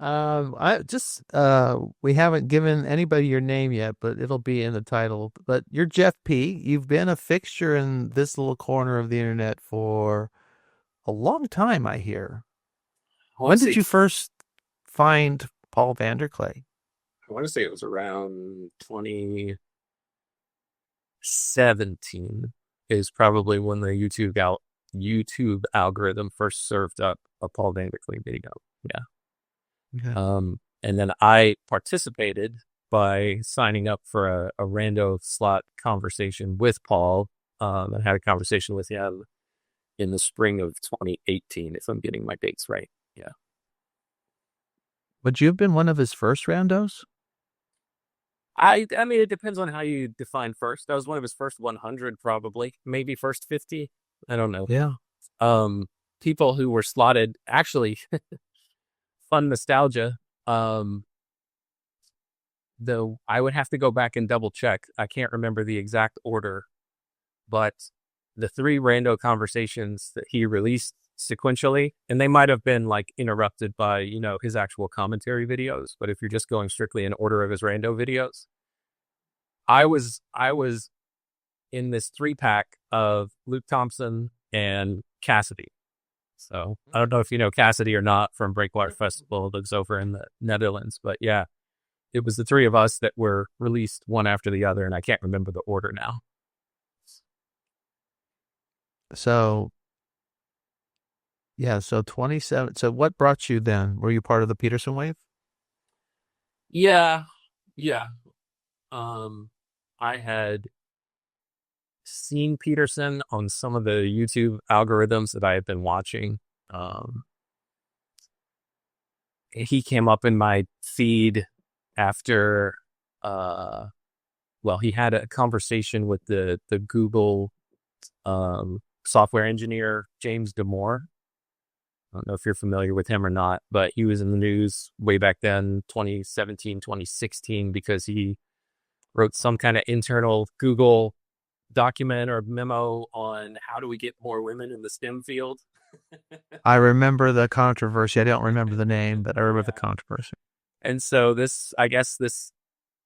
I just we haven't given anybody your name yet, but it'll be in the title. But you're Jeff P. You've been a fixture in this little corner of the internet for a long time, I hear. I want When to say did you first find Paul Vanderklay? I want to say it was around 2017 is probably when the YouTube algorithm first served up a Paul Vanderklay video. Yeah. Okay. And then I participated by signing up for a rando slot conversation with Paul. I had a conversation with him in the spring of 2018, if I'm getting my dates right. Yeah. Would you have been one of his first randos? I mean, it depends on how you define first. That was one of his first 100, probably, maybe first 50. I don't know. Yeah. Um, People who were slotted, actually, fun nostalgia. Um, though I would have to go back and double check. I can't remember the exact order, but the three rando conversations that he released sequentially, and they might have been like interrupted by, his actual commentary videos. But if you're just going strictly in order of his rando videos, I was in this 3-pack of Luke Thompson and Cassidy. So I don't know if you know Cassidy or not from Breakwater Festival that's over in the Netherlands, but yeah, it was the three of us that were released one after the other, and I can't remember the order now. So yeah, so 27. So what brought you then? Were you part of the Peterson wave? Yeah, yeah. Um, I had seen Peterson on some of the YouTube algorithms that I had been watching. Um, he came up in my feed after, uh, well, he had a conversation with the Google software engineer James Damore. I don't know if you're familiar with him or not, but he was in the news way back then, 2017, 2016, because he wrote some kind of internal Google document or memo on how do we get more women in the STEM field. I remember the controversy. I don't remember the name, but I remember the Yeah. controversy. And so I guess this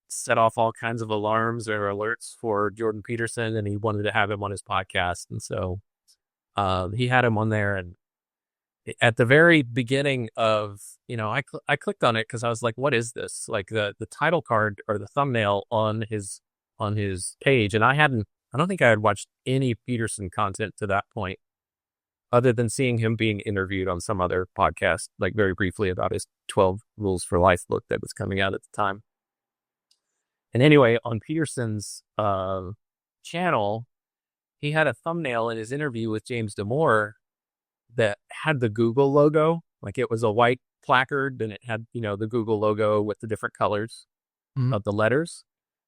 set off all kinds of alarms or alerts for Jordan Peterson, and he wanted to have him on his podcast. And so he had him on there. And at the very beginning of, I clicked on it because I was like, what is this? Like the title card or the thumbnail on his page. And I don't think I had watched any Peterson content to that point, other than seeing him being interviewed on some other podcast, like very briefly about his 12 Rules for Life book that was coming out at the time. And anyway, on Peterson's channel, he had a thumbnail in his interview with James Damore that had the Google logo. Like it was a white placard and it had, the Google logo with the different colors Mhm. of the letters.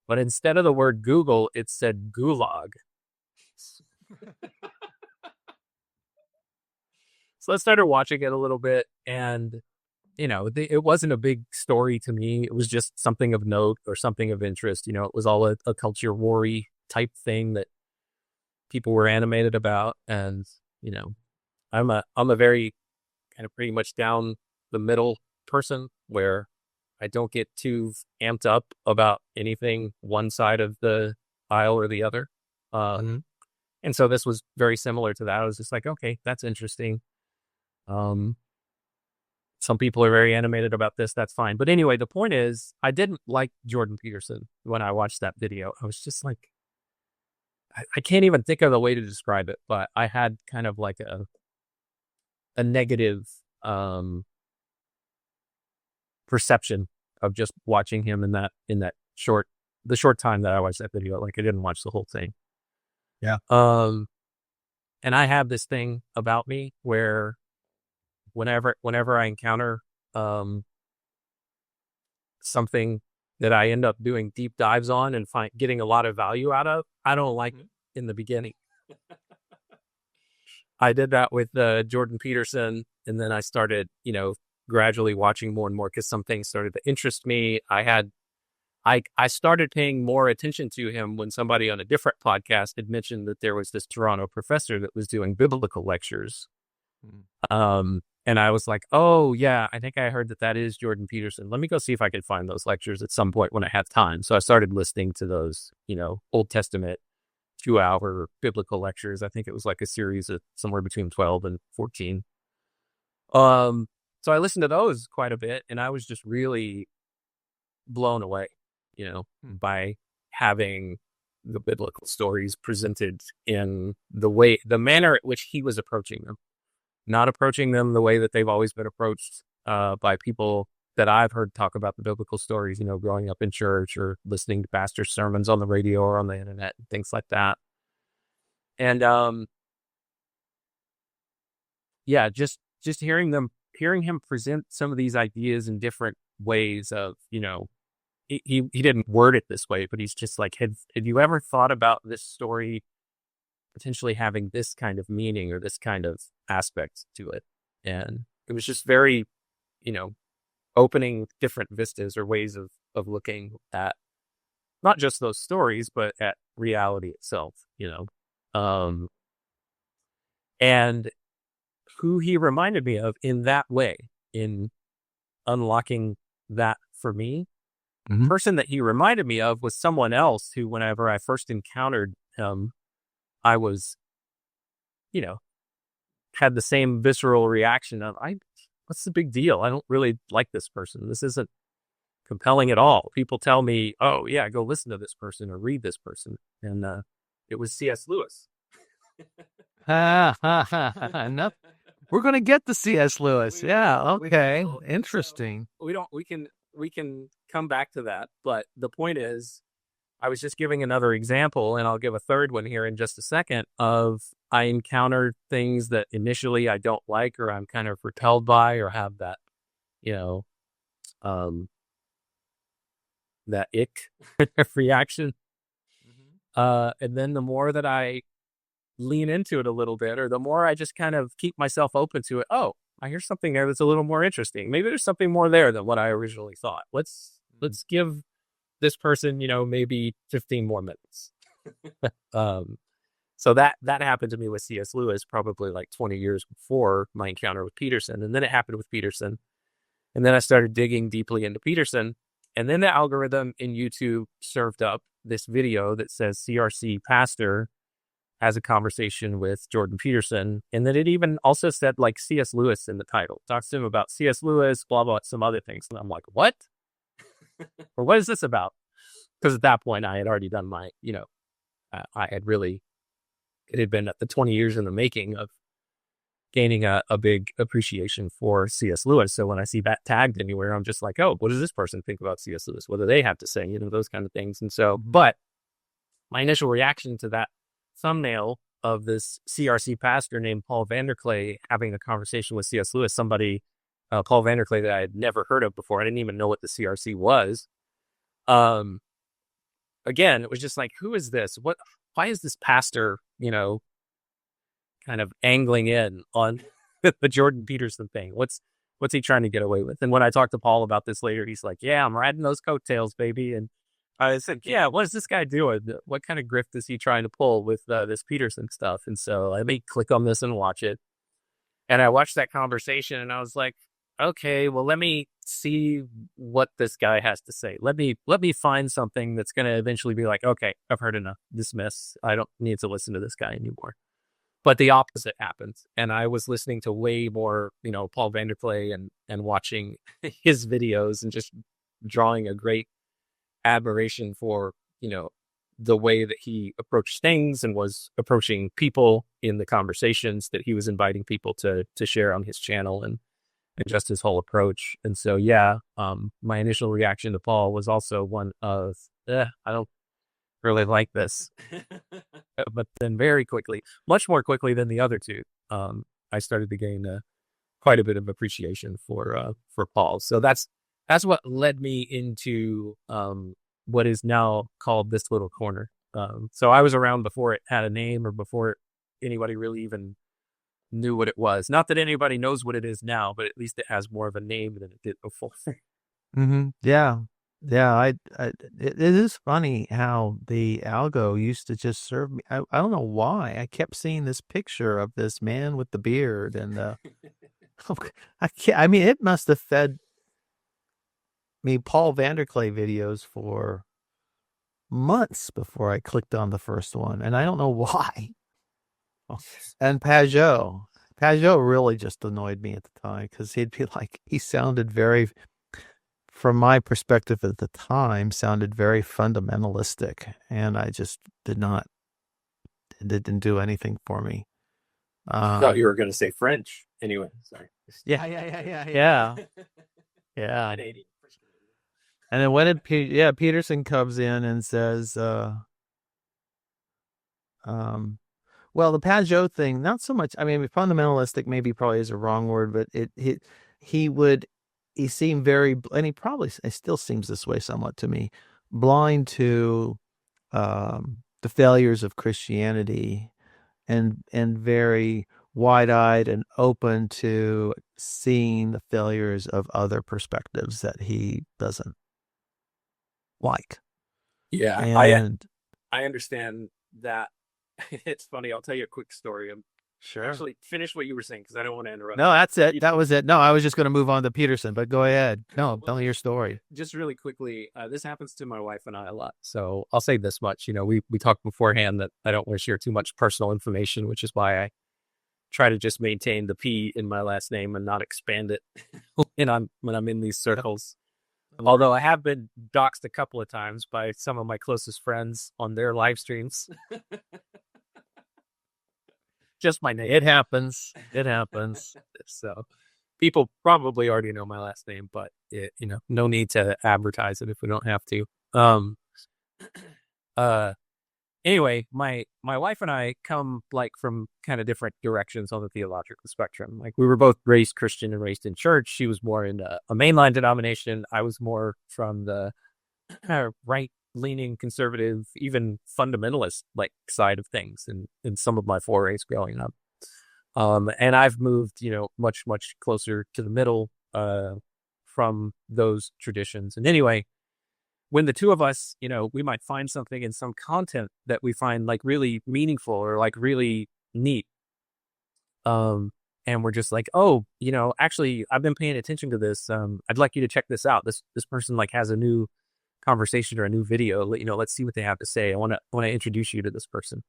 But instead of the word Google, it said gulag. So I started watching it a little bit, and it wasn't a big story to me. It was just something of note or something of interest. It was all a culture war-y type thing that people were animated about, and I'm a very kind of pretty much down the middle person where I don't get too amped up about anything one side of the aisle or the other. Mhm. And so this was very similar to that. I was just like, okay, that's interesting. Um, some people are very animated about this. That's fine. But anyway, the point is, I didn't like Jordan Peterson when I watched that video. I was just like, I can't even think of the way to describe it, but I had kind of like a negative um, perception of just watching him in that the short time that I watched that video. Like I didn't watch the whole thing. Yeah. Um, and I have this thing about me where whenever I encounter um, something that I end up doing deep dives on and getting a lot of value out of, I don't like it in the beginning. I did that with Jordan Peterson, and then I started, gradually watching more and more because some things started to interest me. I started paying more attention to him when somebody on a different podcast had mentioned that there was this Toronto professor that was doing biblical lectures. Mhm. Um, And I was like, oh, yeah, I think I heard that is Jordan Peterson. Let me go see if I could find those lectures at some point when I have time. So I started listening to those, Old Testament 2-hour biblical lectures. I think it was like a series of somewhere between 12 and 14. Um, so I listened to those quite a bit, and I was just really blown away, by having the biblical stories presented in the manner at which he was approaching them, not approaching them the way that they've always been approached by people that I've heard talk about the biblical stories, growing up in church or listening to pastor sermons on the radio or on the internet and things like that. And yeah, just hearing him present some of these ideas in different ways of, he didn't word it this way, but he's just like, had you ever thought about this story potentially having this kind of meaning or this kind of aspect to it? And it was just very, opening different vistas or ways of looking at not just those stories, but at reality itself, and who he reminded me of in that way, in unlocking that for me. Mm-hmm. Person that he reminded me of was someone else who, whenever I first encountered him, I was, had the same visceral reaction of, what's the big deal? I don't really like this person. This isn't compelling at all. People tell me, oh yeah, go listen to this person or read this person. And it was C.S. Lewis. Enough. We're going to get to C.S. Lewis. Yeah. Okay. Interesting. So we can come back to that. But the point is, I was just giving another example, and I'll give a third one here in just a second, of I encountered things that initially I don't like, or I'm kind of repelled by, or have that, that ick reaction. And then the more that I lean into it a little bit, or the more I just kind of keep myself open to it, oh, I hear something there that's a little more interesting. Maybe there's something more there than what I originally thought. Let's give this person, maybe 15 more minutes. So that happened to me with C.S. Lewis probably like 20 years before my encounter with Peterson. And then it happened with Peterson. And then I started digging deeply into Peterson. And then the algorithm in YouTube served up this video that says CRC pastor has a conversation with Jordan Peterson. And then it even also said like C.S. Lewis in the title. Talks to him about C.S. Lewis, blah, blah, some other things. And I'm like, what? Or what is this about? Because at that point I had already done my, I had really, it had been the 20 years in the making of gaining a big appreciation for C.S. Lewis. So when I see that tagged anywhere, I'm just like, oh, what does this person think about C.S. Lewis? What do they have to say? Those kind of things. And so, but my initial reaction to that thumbnail of this CRC pastor named Paul Vanderklay having a conversation with C.S. Lewis, somebody, Paul Vanderklay, that I had never heard of before. I didn't even know what the CRC was. Again, it was just like, who is this? Why is this pastor, kind of angling in on the Jordan Peterson thing? What's he trying to get away with? And when I talked to Paul about this later, he's like, yeah, I'm riding those coattails, baby. And I said, yeah, what is this guy doing? What kind of grift is he trying to pull with this Peterson stuff? And so let me click on this and watch it. And I watched that conversation and I was like, okay, well, let me see what this guy has to say. Let me find something that's going to eventually be like, okay, I've heard enough. Dismiss. I don't need to listen to this guy anymore. But the opposite happened. And I was listening to way more, Paul Vanderklay and watching his videos and just drawing a great admiration for, the way that he approached things and was approaching people in the conversations that he was inviting people to share on his channel, and just his whole approach. And so, yeah, my initial reaction to Paul was also one of, I don't really like this. But then very quickly, much more quickly than the other two, I started to gain quite a bit of appreciation for Paul. So that's what led me into what is now called This Little Corner. So I was around before it had a name or before anybody really even knew what it was. Not that anybody knows what it is now, but at least it has more of a name than it did before. Mm-hmm. Yeah. Yeah. It is funny how the algo used to just serve me. I don't know why. I kept seeing this picture of this man with the beard, and I can't. I mean, it must have fed me Paul Vanderklay videos for months before I clicked on the first one, and I don't know why. And Pajot really just annoyed me at the time because he'd be like, he sounded very, from my perspective at the time, sounded very fundamentalistic, and I just did not, it didn't do anything for me. Thought you were going to say French. Anyway, sorry. Yeah. Yeah. And then when did Peterson comes in and says, um, well, the Pajot thing, not so much. I mean, fundamentalistic maybe probably is a wrong word, but he would, he seemed very, and he probably it still seems this way somewhat to me, blind to the failures of Christianity, and very wide-eyed and open to seeing the failures of other perspectives that he doesn't like. Yeah, And I understand that. It's funny. I'll tell you a quick story. sure. Actually, finish what you were saying because I don't want to interrupt. No, that's it. That was it. No, I was just going to move on to Peterson, but go ahead. No, Well, tell me your story. just really quickly, this happens to my wife and I a lot. So I'll say this much. We talked beforehand that I don't want to share too much personal information, which is why I try to just maintain the P in my last name and not expand it when I'm in these circles. Although I have been doxxed a couple of times by some of my closest friends on their live streams. Just my name. It happens. It happens. So people probably already know my last name, but no need to advertise it if we don't have to. Um, uh, anyway, my wife and I come like from kind of different directions on the theological spectrum. Like we were both raised Christian and raised in church. She was more in a mainline denomination. I was more from the right leaning conservative, even fundamentalist like side of things in some of my forays growing up. And I've moved, much, much closer to the middle, from those traditions. And anyway, when the two of us, we might find something in some content that we find like really meaningful or like really neat. And we're just like, oh, actually I've been paying attention to this. I'd like you to check this out. This person like has a new conversation or a new video. Let's see what they have to say. I want to introduce you to this person.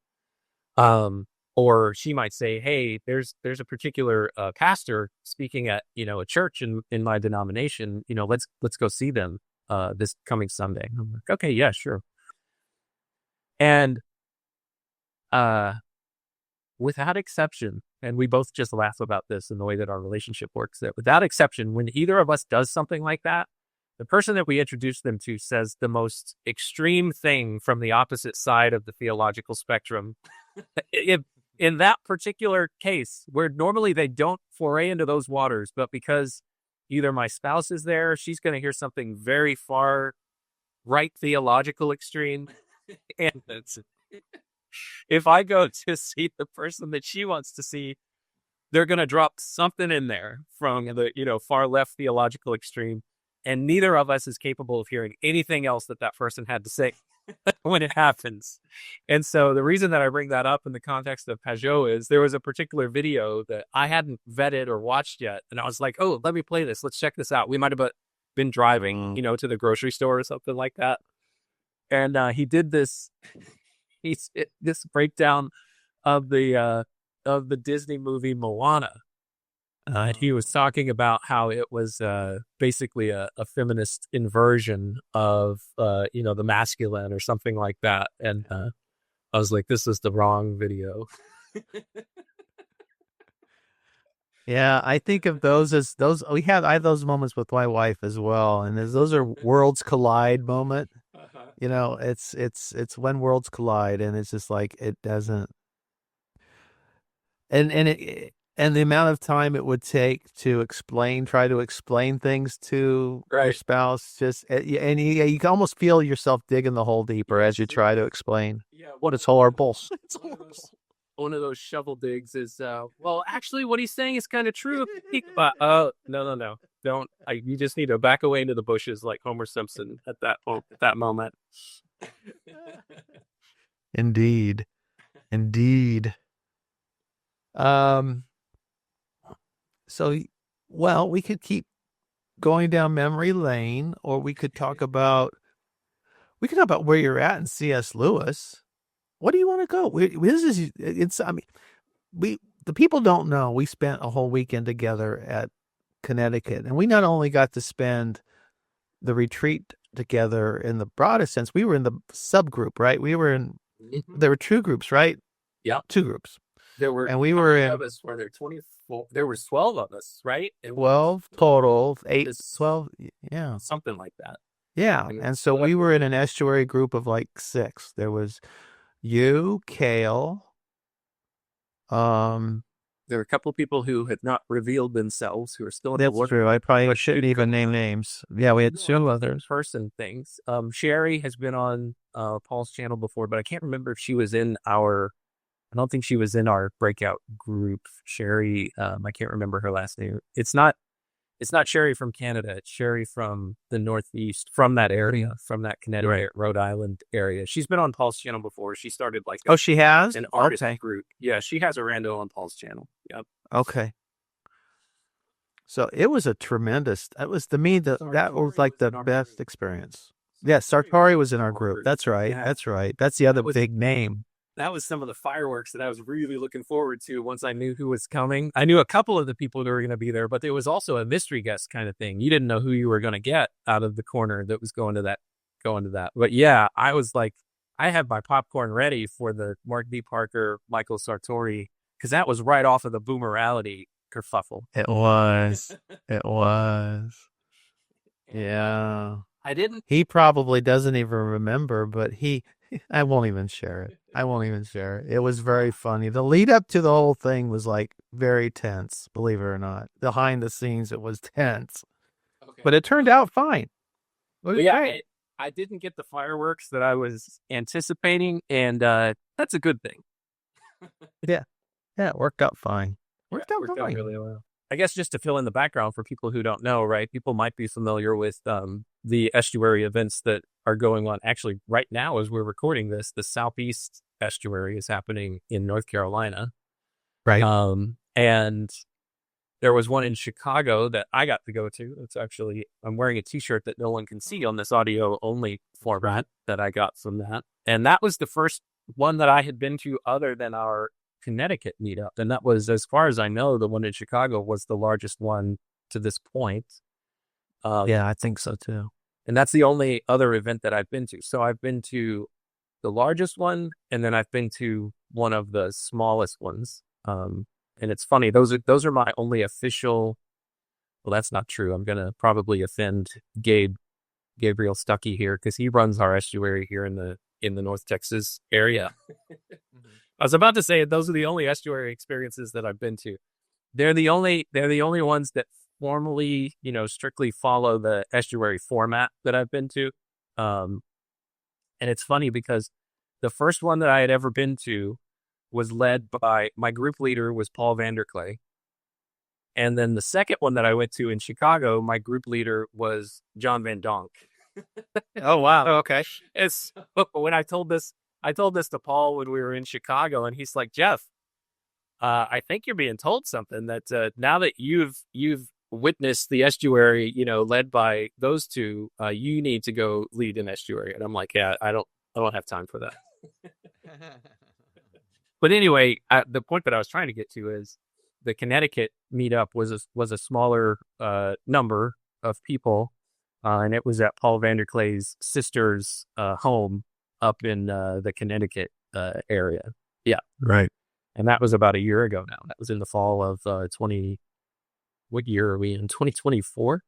Or she might say, hey, there's a particular pastor speaking at a church in my denomination. Let's go see them this coming Sunday. I'm like, okay, yeah, sure. And without exception, and we both just laugh about this and the way that our relationship works, that without exception, when either of us does something like that, the person that we introduce them to says the most extreme thing from the opposite side of the theological spectrum. In that particular case, where normally they don't foray into those waters, but because either my spouse is there, she's going to hear something very far right theological extreme. And if I go to see the person that she wants to see, they're going to drop something in there from the far left theological extreme. And neither of us is capable of hearing anything else that person had to say when it happens. And so the reason that I bring that up in the context of Pajot is there was a particular video that I hadn't vetted or watched yet. And I was like, oh, let me play this. Let's check this out. We might have been driving, to the grocery store or something like that. And he did this breakdown of the Disney movie Moana. And he was talking about how it was basically a feminist inversion of the masculine or something like that. And I was like, this is the wrong video. Yeah, I think of those as those. I have those moments with my wife as well, and those are worlds collide moment. It's when worlds collide, and it's just like it doesn't. And the amount of time it would take to try to explain things to your Right. spouse, and you can almost feel yourself digging the hole deeper as you try to explain what is horrible. It's horrible. One of those shovel digs is, well, actually, what he's saying is kind of true. No. Don't. You just need to back away into the bushes like Homer Simpson at that moment. Indeed. Indeed. So Well, we could keep going down memory lane, or we could talk about where you're at in C.S. Lewis. What do you want to go? This is it's. I mean, we the people don't know we spent a whole weekend together at Connecticut, and we not only got to spend the retreat together in the broadest sense, we were in the subgroup, right? There were two groups, right? Yeah. Two groups, There were and we were in of us. Were there 24? There was 12 of us, right? 12 total, eight, This 12, yeah, something like that. yeah. And And so we were in an estuary group of like six. There was you, Kale, um, there were a couple of people who had not revealed themselves who are still in the that's work. true. I probably But shouldn't you'd even go name names. Yeah, we had two others. person things. Sherry has been on Paul's channel before, but I can't remember if she was in our. I don't think she was in our breakout group. Sherry, I can't remember her last name. It's not Sherry from Canada. It's Sherry from the Northeast, from that area, from that Connecticut, Right. Rhode Island area. She's been on Paul's channel before. She started like Oh, she has? an artist Okay. group. Yeah, she has a rando on Paul's channel. Yep. Okay. So it was a tremendous, that was to me, that was like the best experience. Yes, Sartori was in our group. That's right. Yeah. That's right. That's the other was- big name. That was some of the fireworks that I was really looking forward to once I knew who was coming. I knew a couple of the people that were going to be there, but there was also a mystery guest kind of thing. You didn't know who you were going to get out of the corner that was going to that. But yeah, I was like, I had my popcorn ready for the Mark D. Parker, Michael Sartori, because that was right off of the Boomerality kerfuffle. It was. It was. Yeah. I didn't. He probably doesn't even remember, but I won't even share it. It was very funny. The lead up to the whole thing was like very tense, believe it or not. Behind the scenes, it was tense, Okay. but it turned out fine. Well, yeah, I didn't get the fireworks that I was anticipating, and that's a good thing. Yeah, it worked out fine. Worked out really well. I guess just to fill in the background for people who don't know, right? People might be familiar with the estuary events that are going on. Actually, right now, as we're recording this, the Southeast Estuary is happening in North Carolina. Right. And there was one in Chicago that I got to go to. It's actually, I'm wearing a t-shirt that no one can see on this audio only format that I got from that. And that was the first one that I had been to other than our Connecticut meetup. And that was, as far as I know, the one in Chicago was the largest one to this point. Yeah, I think so too. And that's the only other event that I've been to. So I've been to the largest one, and then I've been to one of the smallest ones. And it's funny, those are my only official. Well, that's not true. I'm gonna probably offend Gabriel Stuckey here because he runs our estuary here in the North Texas area. I was about to say those are the only estuary experiences that I've been to. They're the only ones that formally, strictly follow the estuary format that I've been to. And it's funny because the first one that I had ever been to was led by my group leader was Paul Vanderklay. And then the second one that I went to in Chicago, my group leader was John Van Donk. Oh, wow. Okay. When I told this to Paul when we were in Chicago, and he's like, Jeff, I think you're being told something that now that you've witnessed the estuary, led by those two, you need to go lead an estuary. And I'm like, yeah, I don't have time for that. But anyway, the point that I was trying to get to is the Connecticut meetup was a smaller number of people, and it was at Paul Vanderklay's sister's home up in the Connecticut area. Yeah, Right. and that was about a year ago now. That was in the fall of 20. What year are we in? 2024.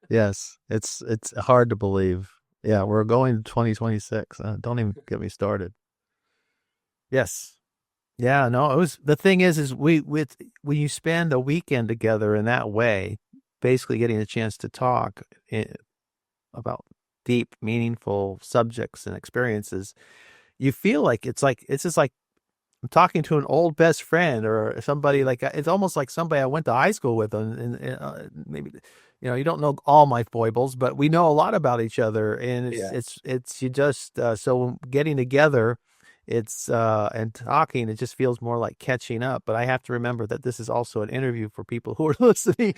Yes, it's hard to believe. Yeah, we're going to 2026. Don't even get me started. Yes. Yeah, no, it was, the thing is when you spend a weekend together in that way, basically getting a chance to talk about deep, meaningful subjects and experiences, you feel like it's just like I'm talking to an old best friend or somebody, like it's almost like somebody I went to high school with, and maybe you don't know all my foibles, but we know a lot about each other, and it's you just so getting together it's and talking, it just feels more like catching up. But I have to remember that this is also an interview for people who are listening.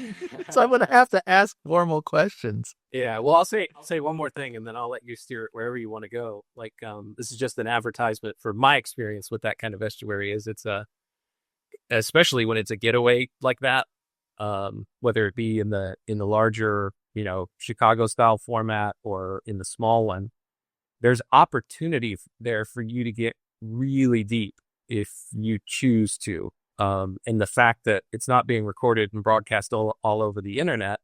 So I'm going to have to ask formal questions. Yeah, well, I'll say one more thing, and then I'll let you steer it wherever you want to go. Like, this is just an advertisement for my experience with that kind of estuary. Is it's a especially when it's a getaway like that, whether it be in the larger, Chicago style format or in the small one, there's opportunity there for you to get really deep if you choose to. And the fact that it's not being recorded and broadcast all over the internet,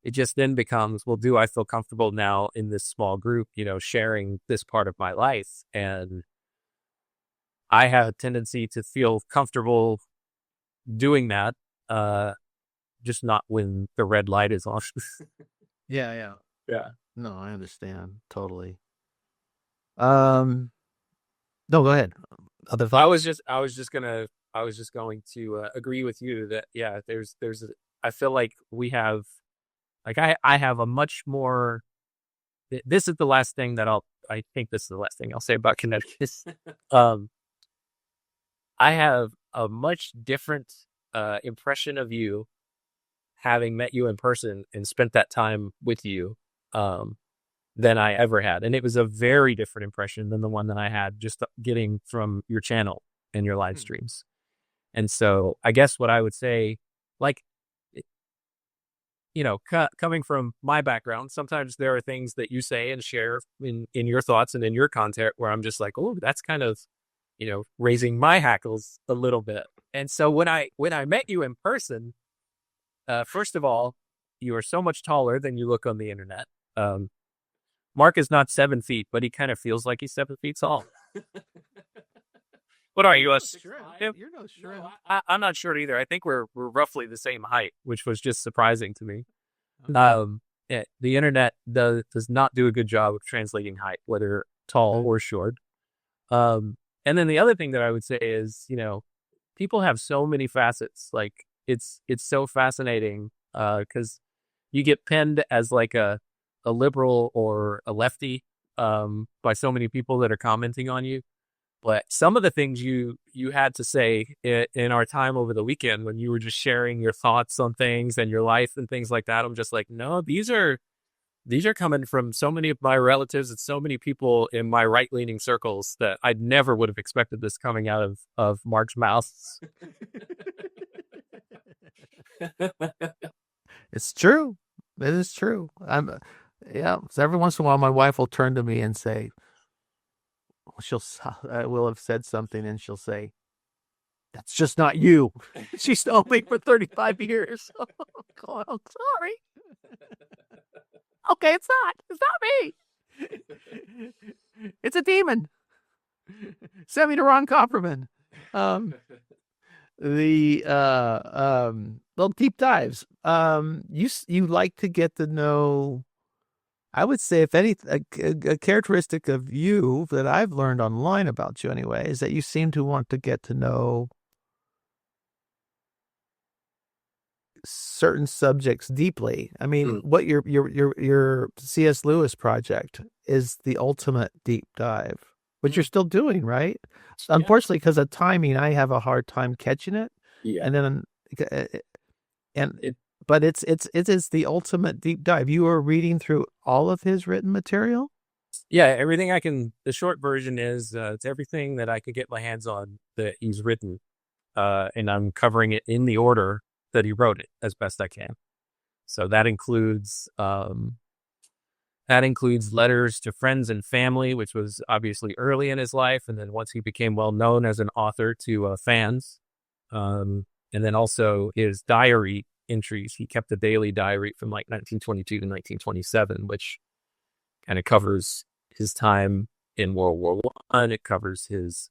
it just then becomes, well, do I feel comfortable now in this small group, sharing this part of my life? And I have a tendency to feel comfortable doing that, just not when the red light is on. Yeah, yeah. Yeah. No, I understand totally. No, go ahead. Other I thought? was just going to agree with you that, yeah, I feel like we have, like, I have a much more, this is the last thing that I think this is the last thing I'll say about Connecticut. um, I have a much different impression of you having met you in person and spent that time with you, than I ever had. And it was a very different impression than the one that I had just getting from your channel and your live streams. And so I guess what I would say, like, coming from my background, sometimes there are things that you say and share in your thoughts and in your content where I'm just like, oh, that's kind of, raising my hackles a little bit. And so when I met you in person, first of all, you are so much taller than you look on the internet. Mark is not 7 feet, but he kind of feels like he's 7 feet tall. What are you? You're no shrimp. I'm not sure either. I think we're roughly the same height, which was just surprising to me. Okay. The internet does not do a good job of translating height, whether tall or short. And then the other thing that I would say is, people have so many facets. Like, it's so fascinating, because you get penned as like a liberal or a lefty, by so many people that are commenting on you. But some of the things you had to say in our time over the weekend when you were just sharing your thoughts on things and your life and things like that, I'm just like, no, these are coming from so many of my relatives and so many people in my right-leaning circles that I never would have expected this coming out of Mark's mouth. It's true. It is true. Yeah. So every once in a while, my wife will turn to me and say, I will have said something, and she'll say, "That's just not you." She's known me for 35 years. Oh, sorry. Okay, it's not. It's not me. It's a demon. Send me to Ron Copperman. Well, deep dives. You like to get to know. I would say, if any, a characteristic of you that I've learned online about you anyway is that you seem to want to get to know certain subjects deeply. I mean, what your C.S. Lewis project is the ultimate deep dive, which you're still doing, right? Unfortunately, because of timing, I have a hard time catching it. Yeah. And then, but it is the ultimate deep dive. You are reading through all of his written material? Yeah, everything I can. The short version is, it's everything that I could get my hands on that he's written, and I'm covering it in the order that he wrote it as best I can. So that includes letters to friends and family, which was obviously early in his life, and then once he became well known as an author, to fans, and then also his diary entries. He kept a daily diary from like 1922 to 1927, which kind of covers his time in World War I. It covers his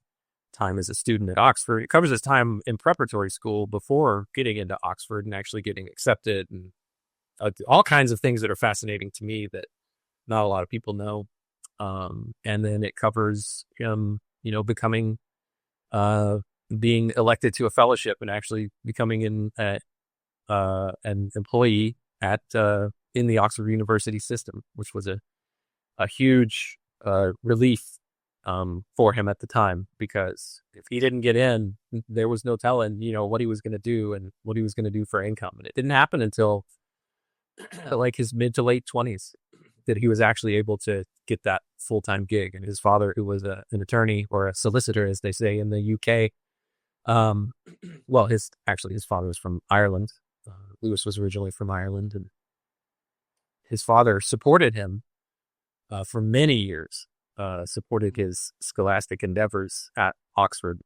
time as a student at Oxford. It covers his time in preparatory school before getting into Oxford and actually getting accepted, and all kinds of things that are fascinating to me that not a lot of people know. And then it covers him, becoming, being elected to a fellowship and actually becoming an employee at in the Oxford University system, which was a huge relief for him at the time, because if he didn't get in, there was no telling, what he was going to do and what he was going to do for income. And it didn't happen until like his mid to late 20s that he was actually able to get that full-time gig. And his father, who was an attorney or a solicitor, as they say in the UK, um, well, his father was from Ireland. Lewis was originally from Ireland, and his father supported him for many years, supported his scholastic endeavors at Oxford.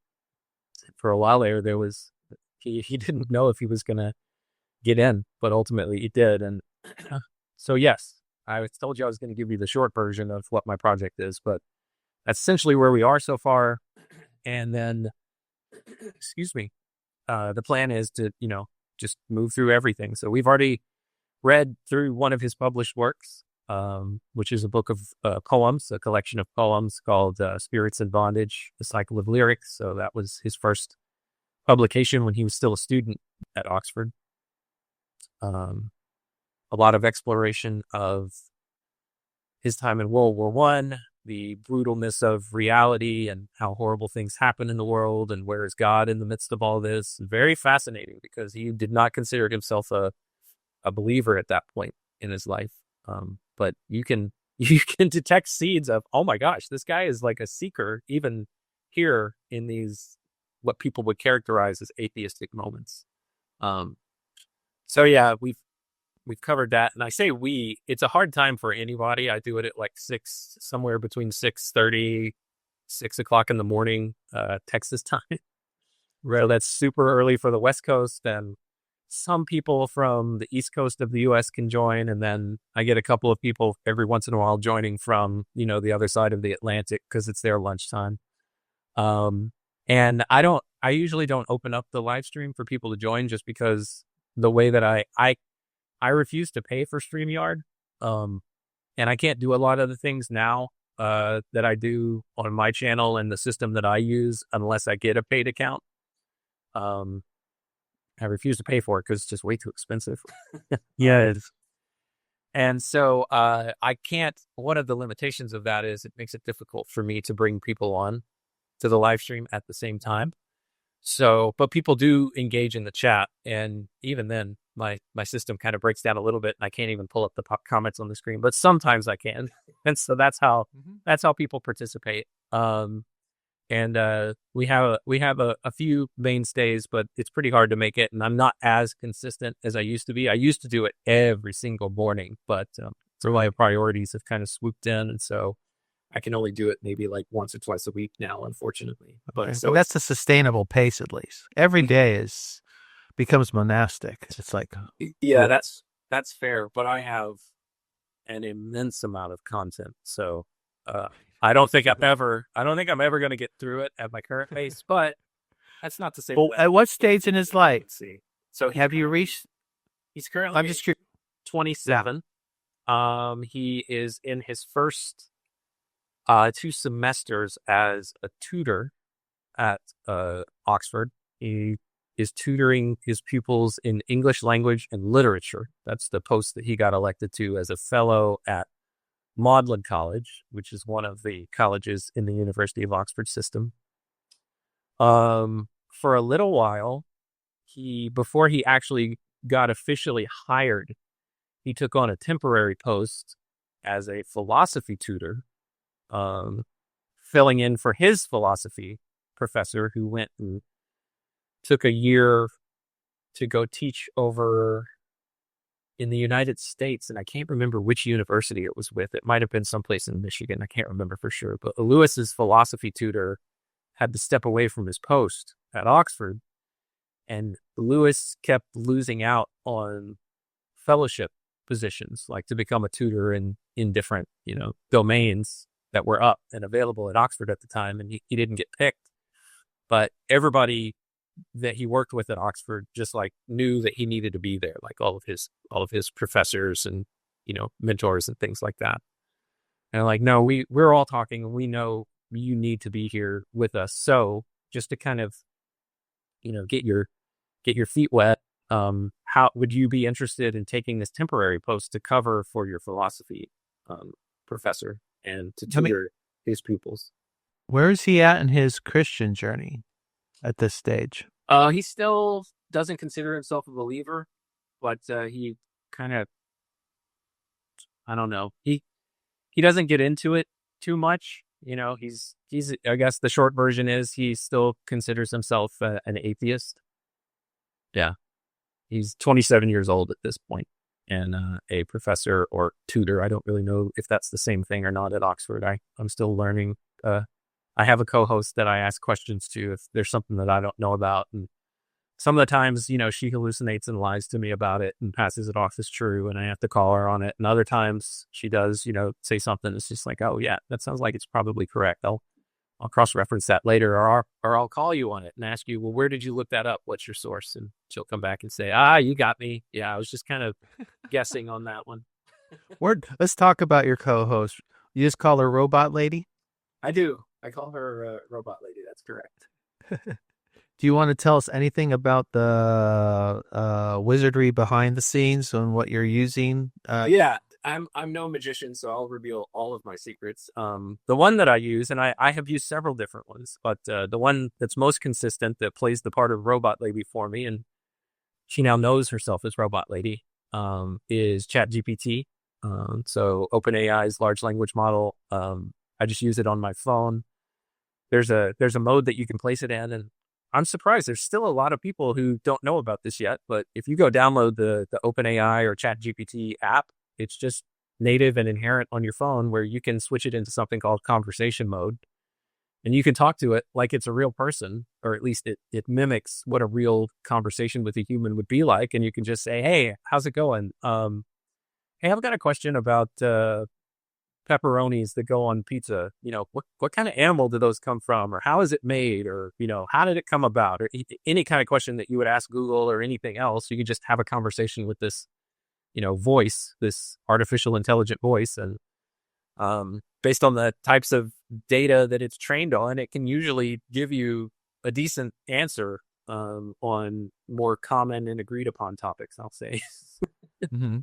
For a while there was, he didn't know if he was going to get in, but ultimately he did. And so, yes, I told you I was going to give you the short version of what my project is, but that's essentially where we are so far. And then, excuse me, the plan is to, just move through everything. So we've already read through one of his published works, which is a book of poems, a collection of poems called Spirits in Bondage, a Cycle of Lyrics. So that was his first publication when he was still a student at Oxford. A lot of exploration of his time in World War I, the brutalness of reality and how horrible things happen in the world, and where is God in the midst of all this. Very fascinating, because he did not consider himself a believer at that point in his life. But you can detect seeds of, oh my gosh, this guy is like a seeker, even here in these, what people would characterize as atheistic moments. So yeah, we've covered that. And I say it's a hard time for anybody. I do it at like somewhere between 6:30, 6:00 in the morning, Texas time. Well, that's super early for the West Coast, and some people from the East Coast of the U.S. can join, and then I get a couple of people every once in a while joining from, the other side of the Atlantic, because it's their lunchtime. And I usually don't open up the live stream for people to join, just because the way that I refuse to pay for StreamYard, and I can't do a lot of the things now that I do on my channel and the system that I use unless I get a paid account. I refuse to pay for it because it's just way too expensive. Yeah, it's And so I can't, one of the limitations of that is it makes it difficult for me to bring people on to the live stream at the same time. So, but people do engage in the chat, and even then my system kind of breaks down a little bit, and I can't even pull up the comments on the screen, but sometimes I can. And so that's how people participate. And we have a few mainstays, but it's pretty hard to make it, and I'm not as consistent as I used to be. I used to do it every single morning, but so my priorities have kind of swooped in, and so I can only do it maybe like once or twice a week now, unfortunately. But okay. so That's a sustainable pace, at least. Every day becomes monastic. It's like, yeah, that's fair. But I have an immense amount of content, so I don't think I'm ever going to get through it at my current pace. But that's not to say. well, at what stage in his life? Let's see. So Have you reached? he's currently I'm just curious. 27. He is in his first 2 semesters as a tutor at Oxford. He is tutoring his pupils in English language and literature. That's the post that he got elected to as a fellow at Magdalen College, which is one of the colleges in the University of Oxford system. For a little while, before he actually got officially hired, he took on a temporary post as a philosophy tutor, filling in for his philosophy professor, who went and took a year to go teach over in the United States. And I can't remember which university it was with. It might have been someplace in Michigan. I can't remember for sure. But Lewis's philosophy tutor had to step away from his post at Oxford. And Lewis kept losing out on fellowship positions, like to become a tutor in different, domains that were up and available at Oxford at the time. And he didn't get picked. But everybody that he worked with at Oxford just like knew that he needed to be there, like all of his professors and, mentors and things like that. And like, no, we're all talking, and we know you need to be here with us. So just to kind of, get your feet wet, how would you be interested in taking this temporary post to cover for your philosophy professor and to tutor his pupils? Where is he at in his Christian journey at this stage? He still doesn't consider himself a believer, but he kind of, I don't know, he doesn't get into it too much. You know, he's I guess the short version is he still considers himself an atheist. Yeah, he's 27 years old at this point, and a professor or tutor. I don't really know if that's the same thing or not at Oxford. I'm still learning. I have a co-host that I ask questions to if there's something that I don't know about, and some of the times, you know, she hallucinates and lies to me about it and passes it off as true, and I have to call her on it. And other times she does, you know, say something that's just like, oh yeah, that sounds like it's probably correct. I'll cross-reference that later, or I'll call you on it and ask you, well, where did you look that up? What's your source? And she'll come back and say, you got me. Yeah, I was just kind of guessing on that one. Let's talk about your co-host. You just call her Robot Lady? I do. I call her Robot Lady. That's correct. Do you want to tell us anything about the wizardry behind the scenes and what you're using? Yeah, I'm no magician, so I'll reveal all of my secrets. The one that I use, and I have used several different ones, but the one that's most consistent that plays the part of Robot Lady for me, and she now knows herself as Robot Lady, is ChatGPT. So OpenAI's large language model. I just use it on my phone. There's a mode that you can place it in, and I'm surprised there's still a lot of people who don't know about this yet. But if you go download the OpenAI or ChatGPT app, it's just native and inherent on your phone where you can switch it into something called conversation mode, and you can talk to it like it's a real person, or at least it mimics what a real conversation with a human would be like. And you can just say, "Hey, how's it going? Hey, I've got a question about pepperonis that go on pizza. You know, what kind of animal do those come from, or how is it made, or you know, how did it come about, or any kind of question that you would ask Google or anything else. You can just have a conversation with this, you know, voice, this artificial intelligent voice, and based on the types of data that it's trained on, it can usually give you a decent answer on more common and agreed upon topics, I'll say. Mm-hmm.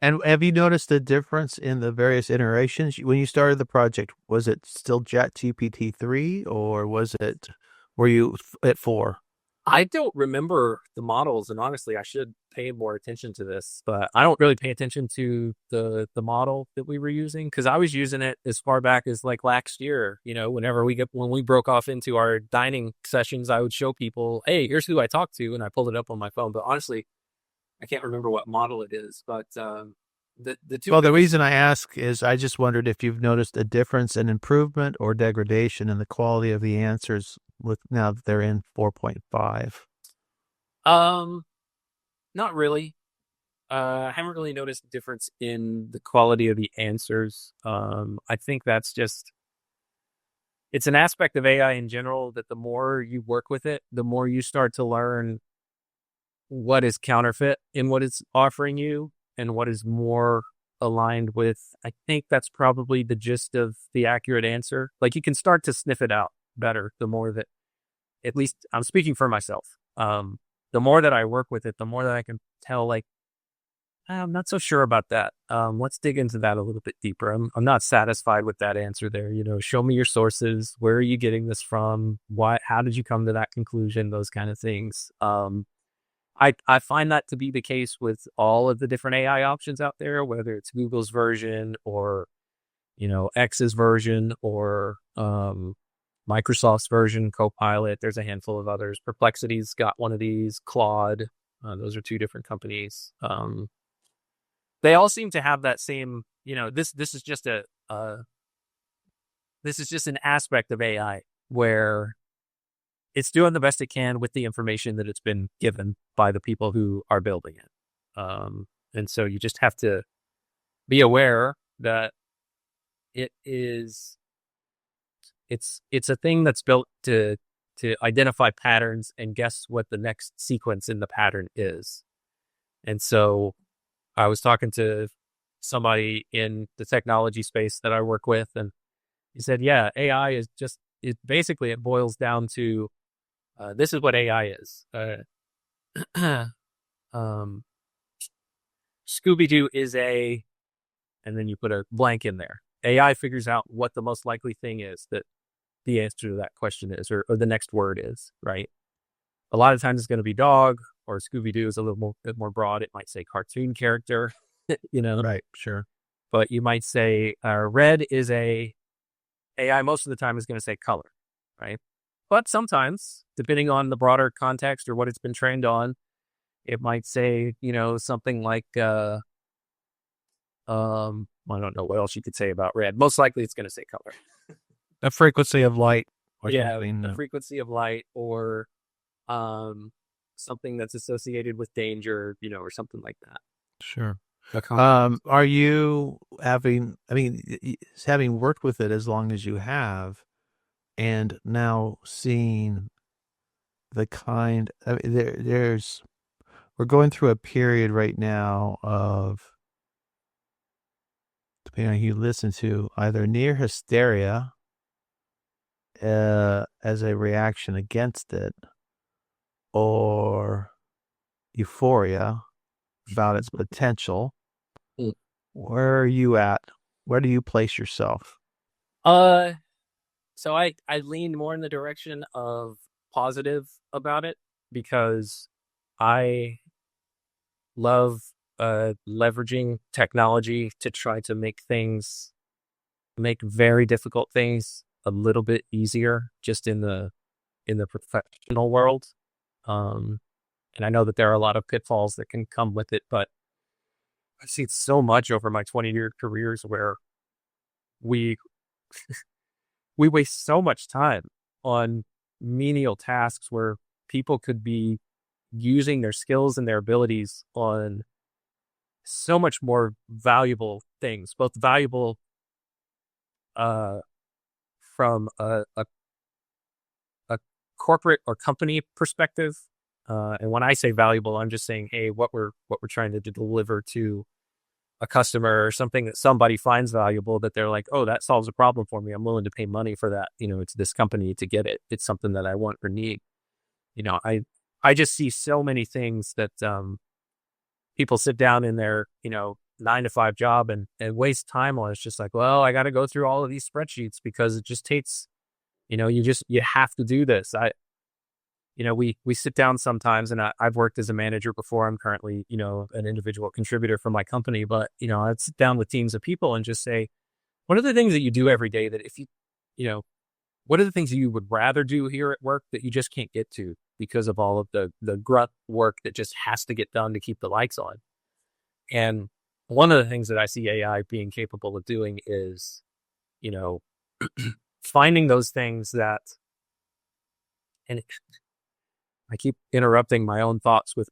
And have you noticed the difference in the various iterations? When you started the project, was it still ChatGPT 3 or were you at 4? I don't remember the models, and honestly, I should pay more attention to this, but I don't really pay attention to the model that we were using because I was using it as far back as like last year. You know, when we broke off into our dining sessions, I would show people, hey, here's who I talked to, and I pulled it up on my phone. But honestly, I can't remember what model it is. But the two Well, the biggest. reason I ask is I just wondered if you've noticed a difference in improvement or degradation in the quality of the answers with now that they're in 4.5. Um, Not really. I haven't really noticed a difference in the quality of the answers. I think that's just it's an aspect of AI in general that the more you work with it, the more you start to learn what is counterfeit in what it's offering you and what is more aligned with. I think that's probably the gist of the accurate answer. Like you can start to sniff it out better the more that, at least I'm speaking for myself. The more that I work with it, the more that I can tell, like, I'm not so sure about that. Let's dig into that a little bit deeper. I'm not satisfied with that answer there. You know, show me your sources. Where are you getting this from? Why? How did you come to that conclusion? Those kind of things. I find that to be the case with all of the different AI options out there, whether it's Google's version or you know X's version or Microsoft's version, Copilot. There's a handful of others. Perplexity's got one of these. Claude. Those are two different companies. They all seem to have that same, you know, this is just this is just an aspect of AI where it's doing the best it can with the information that it's been given by the people who are building it. And so you just have to be aware that it's a thing that's built to identify patterns and guess what the next sequence in the pattern is. And so I was talking to somebody in the technology space that I work with, and he said, yeah, AI is just, it boils down to, this is what AI is. Scooby-Doo is and then you put a blank in there. AI figures out what the most likely thing is that the answer to that question is, or the next word is, right? A lot of times it's going to be dog, or Scooby Doo is a little bit more broad. It might say cartoon character, you know, Right. Sure. but you might say red is a AI. Most of the time is going to say color, right? But sometimes, depending on the broader context or what it's been trained on, it might say, something like, I don't know what else you could say about red. Most likely it's going to say color. A frequency of light or Yeah, something. the frequency of light, or um, something that's associated with danger, or something like that. Sure. A contrast. Are you having worked with it as long as you have, and now seeing the we're going through a period right now of, depending on who you listen to, either near hysteria as a reaction against it, or euphoria about its potential. Mm. Where are you at? Where do you place yourself? Uh, so I lean more in the direction of positive about it, because I love leveraging technology to try to make very difficult things a little bit easier, just in the professional world. Um, and I know that there are a lot of pitfalls that can come with it, but I've seen so much over my 20-year careers where we we waste so much time on menial tasks where people could be using their skills and their abilities on so much more valuable things, both valuable uh, from a corporate or company perspective. And when I say valuable, I'm just saying, hey, what we're trying to deliver to a customer, or something that somebody finds valuable, that they're like, oh, that solves a problem for me. I'm willing to pay money for that. It's this company to get it. It's something that I want or need. I just see so many things that people sit down in their 9 to 5 job and waste time on. It's just like, well, I got to go through all of these spreadsheets because it just takes, you have to do this. We sit down sometimes, and I've worked as a manager before. I'm currently, an individual contributor for my company, but, I'd sit down with teams of people and just say, what are the things that you do every day that you know, what are the things that you would rather do here at work that you just can't get to because of all of the grunt work that just has to get done to keep the lights on? And one of the things that I see AI being capable of doing is, you know, finding those things that, and I keep interrupting my own thoughts with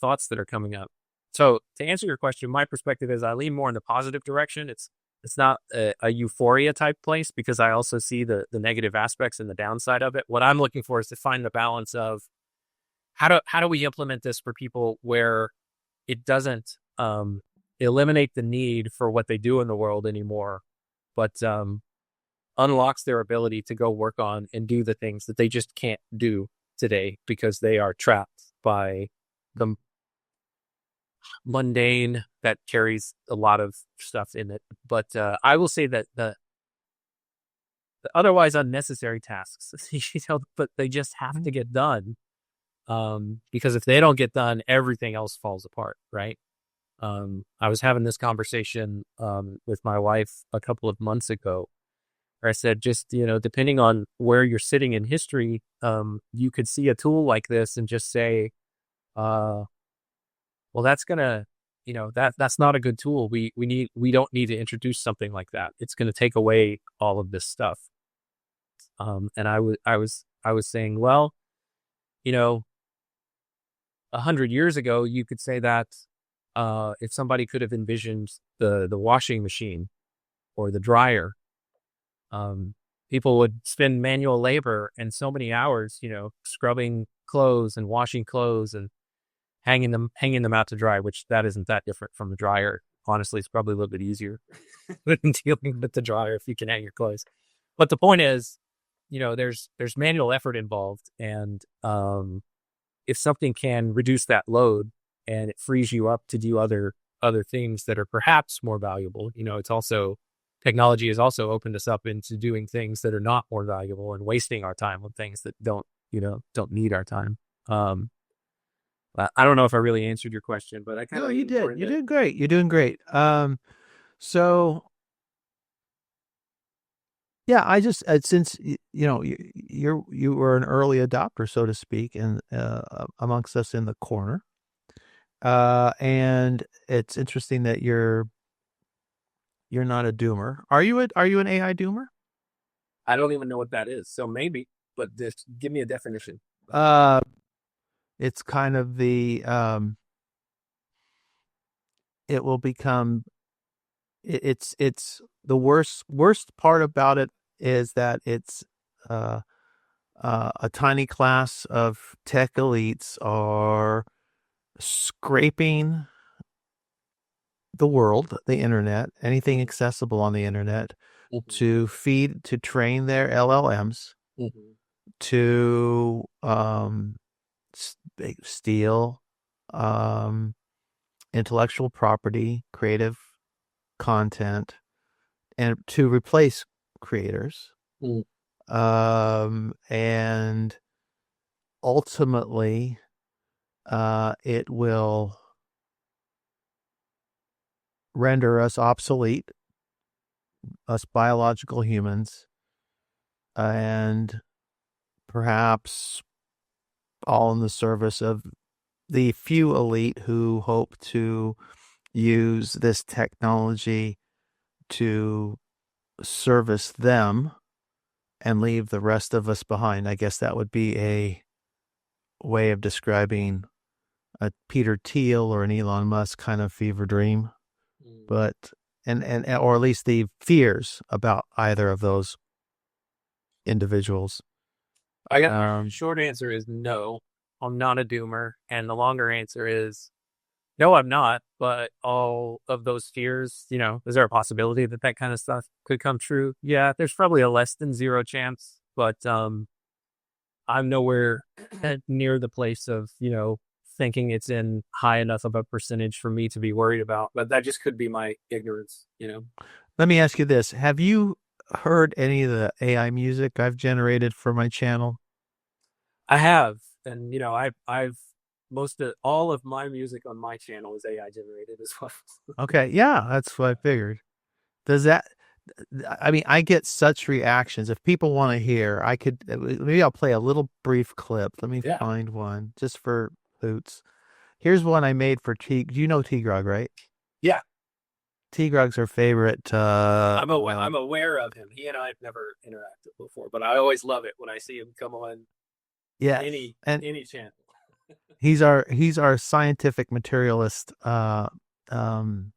thoughts that are coming up. So to answer your question, my perspective is I lean more in the positive direction. It's not a euphoria type place, because I also see the negative aspects and the downside of it. What I'm looking for is to find the balance of how do we implement this for people where it doesn't eliminate the need for what they do in the world anymore, but unlocks their ability to go work on and do the things that they just can't do today because they are trapped by the mundane that carries a lot of stuff in it. But I will say that the otherwise unnecessary tasks, but they just have to get done, because if they don't get done, everything else falls apart, right? I was having this conversation with my wife a couple of months ago, where I said, just, depending on where you're sitting in history, you could see a tool like this and just say, well, that's gonna, that's not a good tool. We don't need to introduce something like that. It's going to take away all of this stuff. And I was saying, well, 100 years ago, you could say that if somebody could have envisioned the washing machine or the dryer, people would spend manual labor and so many hours, scrubbing clothes and washing clothes and hanging them out to dry, which that isn't that different from the dryer. Honestly, it's probably a little bit easier than dealing with the dryer if you can hang your clothes. But the point is, there's manual effort involved, and if something can reduce that load and it frees you up to do other things that are perhaps more valuable, it's also technology has also opened us up into doing things that are not more valuable and wasting our time on things that don't need our time. Um, I don't know if I really answered your question, but I kind No, of you leaned did. toward You're it. doing great. You're doing great. So yeah, I just since you were an early adopter, so to speak, and amongst us in the corner. And it's interesting that you're not a doomer. Are you an AI doomer? I don't even know what that is, so maybe, but just give me a definition. Uh, it's kind of it will become it's the worst part about it is that it's uh a tiny class of tech elites are scraping the world, the internet, anything Mm-hmm. accessible on the internet Mm-hmm. to train their LLMs Mm-hmm. to steal um, intellectual property, creative content, and to replace creators. Mm-hmm. And ultimately, it will render us obsolete, us biological humans, and perhaps all in the service of the few elite who hope to use this technology to service them and leave the rest of us behind. I guess that would be a way of describing a Peter Thiel or an Elon Musk kind of fever dream, but and or at least the fears about either of those individuals. I got Um, short answer is no. I'm not a doomer, and the longer answer is no, I'm not. But all of those fears, is there a possibility that that kind of stuff could come true? Yeah, there's probably a less than zero chance, but I'm nowhere near the place of thinking it's in high enough of a percentage for me to be worried about. But that just could be my ignorance. Let me ask you this: have you heard any of the AI music I've generated for my channel? I have, and I've most of all of my music on my channel is AI generated as well. Okay, yeah, that's what I figured. Does that? I mean, I get such reactions. If people want to hear, I could maybe I'll play a little brief clip. Let me Yeah, find one just for hoots. Here's one I made for T. You know T-Grog, right? yeah. T-Grog's our favorite. I'm aware of him. He and I have never interacted before, but I always love it when I see him come on Yes, any and any channel. he's our scientific materialist um,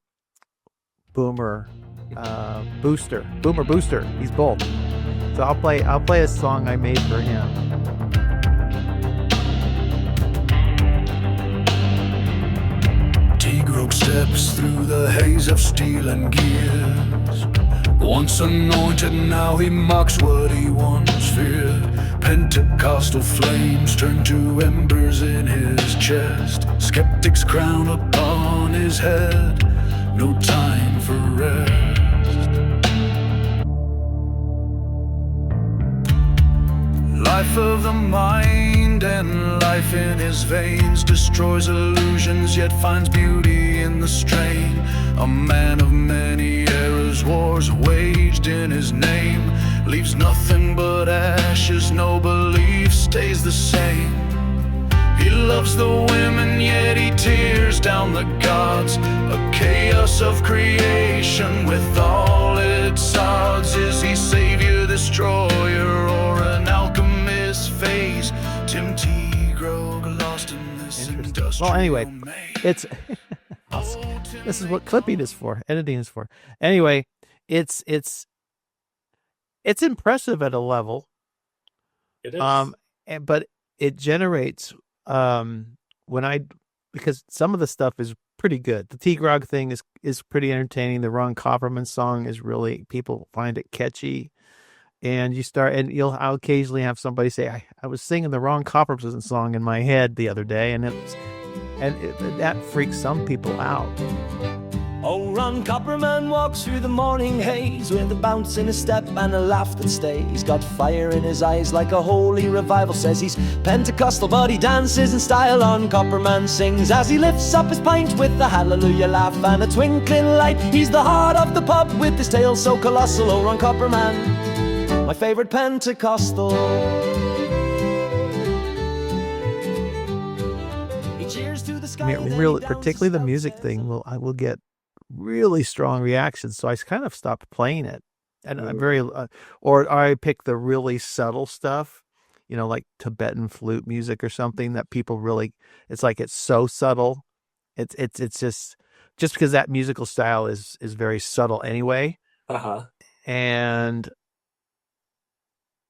boomer booster. He's both. So I'll play a song I made for him. T-Grog steps through the haze of steel and gears. Once anointed, now he mocks what he once feared. Pentecostal flames turn to embers in his chest. Skeptics crown upon his head. No time for rest. Life of the mind and life in his veins destroys illusions, yet finds beauty in the strain. A man of many eras, wars waged in his name, leaves nothing but ashes, no belief stays the same. He loves the women, yet he tears down the gods. A chaos of creation with all its odds. Is he savior, destroyer, or an alchemist phase? Tim T-Grog lost in this industrial Well, anyway, maze. it's this is what clipping is for, editing is for. Anyway, it's impressive at a level, It is. but it generates when I because some of the stuff is pretty good. The T-Grog thing is pretty entertaining. The Ron Copperman song is really people find it catchy. And I'll occasionally have somebody say, I was singing the Ron Copperman song in my head the other day, and that freaks some people out. Oh, on. Copperman walks through the morning haze with a bounce in his step and a laugh that stays. Got fire in his eyes like a holy revival. Says he's Pentecostal but he dances in style on. Copperman sings as he lifts up his pint with a hallelujah laugh and a twinkling light. He's the heart of the pub with his tale so colossal. Oh, Ron Copperman, my favorite Pentecostal. I mean, really, particularly the music thing, I will get really strong reactions. So I kind of stopped playing it, and I'm very, or I pick the really subtle stuff, like Tibetan flute music or something that people really. It's like it's so subtle. It's just because that musical style is very subtle anyway, and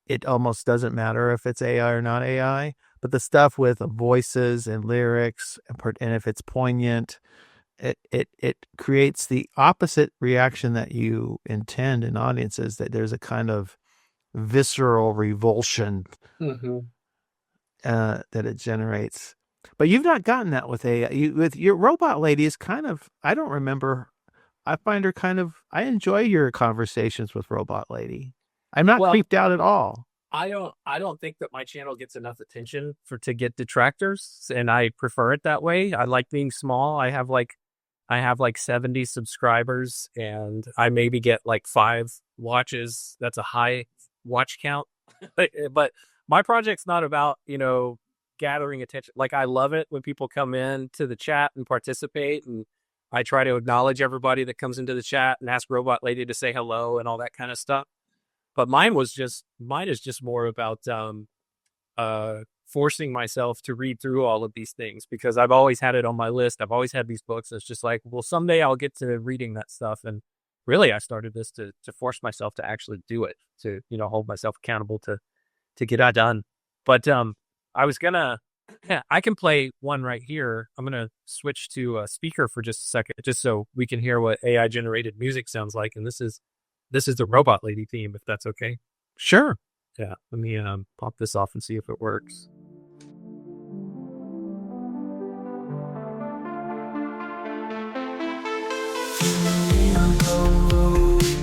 it almost doesn't matter if it's AI or not AI. But the stuff with voices and lyrics, and if it's poignant, it creates the opposite reaction that you intend in audiences, that there's a kind of visceral revulsion that it generates. But you've not gotten that with AI. With your robot lady is kind of, I don't remember, I find her kind of, I enjoy your conversations with robot lady. I'm not creeped out at all. I don't think that my channel gets enough attention to get detractors, and I prefer it that way. I like being small. I have like 70 subscribers, and I maybe get like 5 watches. That's a high watch count. But my project's not about, gathering attention. Like, I love it when people come in to the chat and participate, and I try to acknowledge everybody that comes into the chat and ask Robot Lady to say hello and all that kind of stuff. But mine is just more about forcing myself to read through all of these things, because I've always had it on my list. I've always had these books. It's just like, well, someday I'll get to reading that stuff. And really, I started this to force myself to actually do it, to, hold myself accountable to get that done. But I was gonna, I can play one right here. I'm gonna switch to a speaker for just a second, just so we can hear what AI generated music sounds like. And this is the Robot Lady theme, if that's okay. Sure. Yeah. Let me pop this off and see if it works.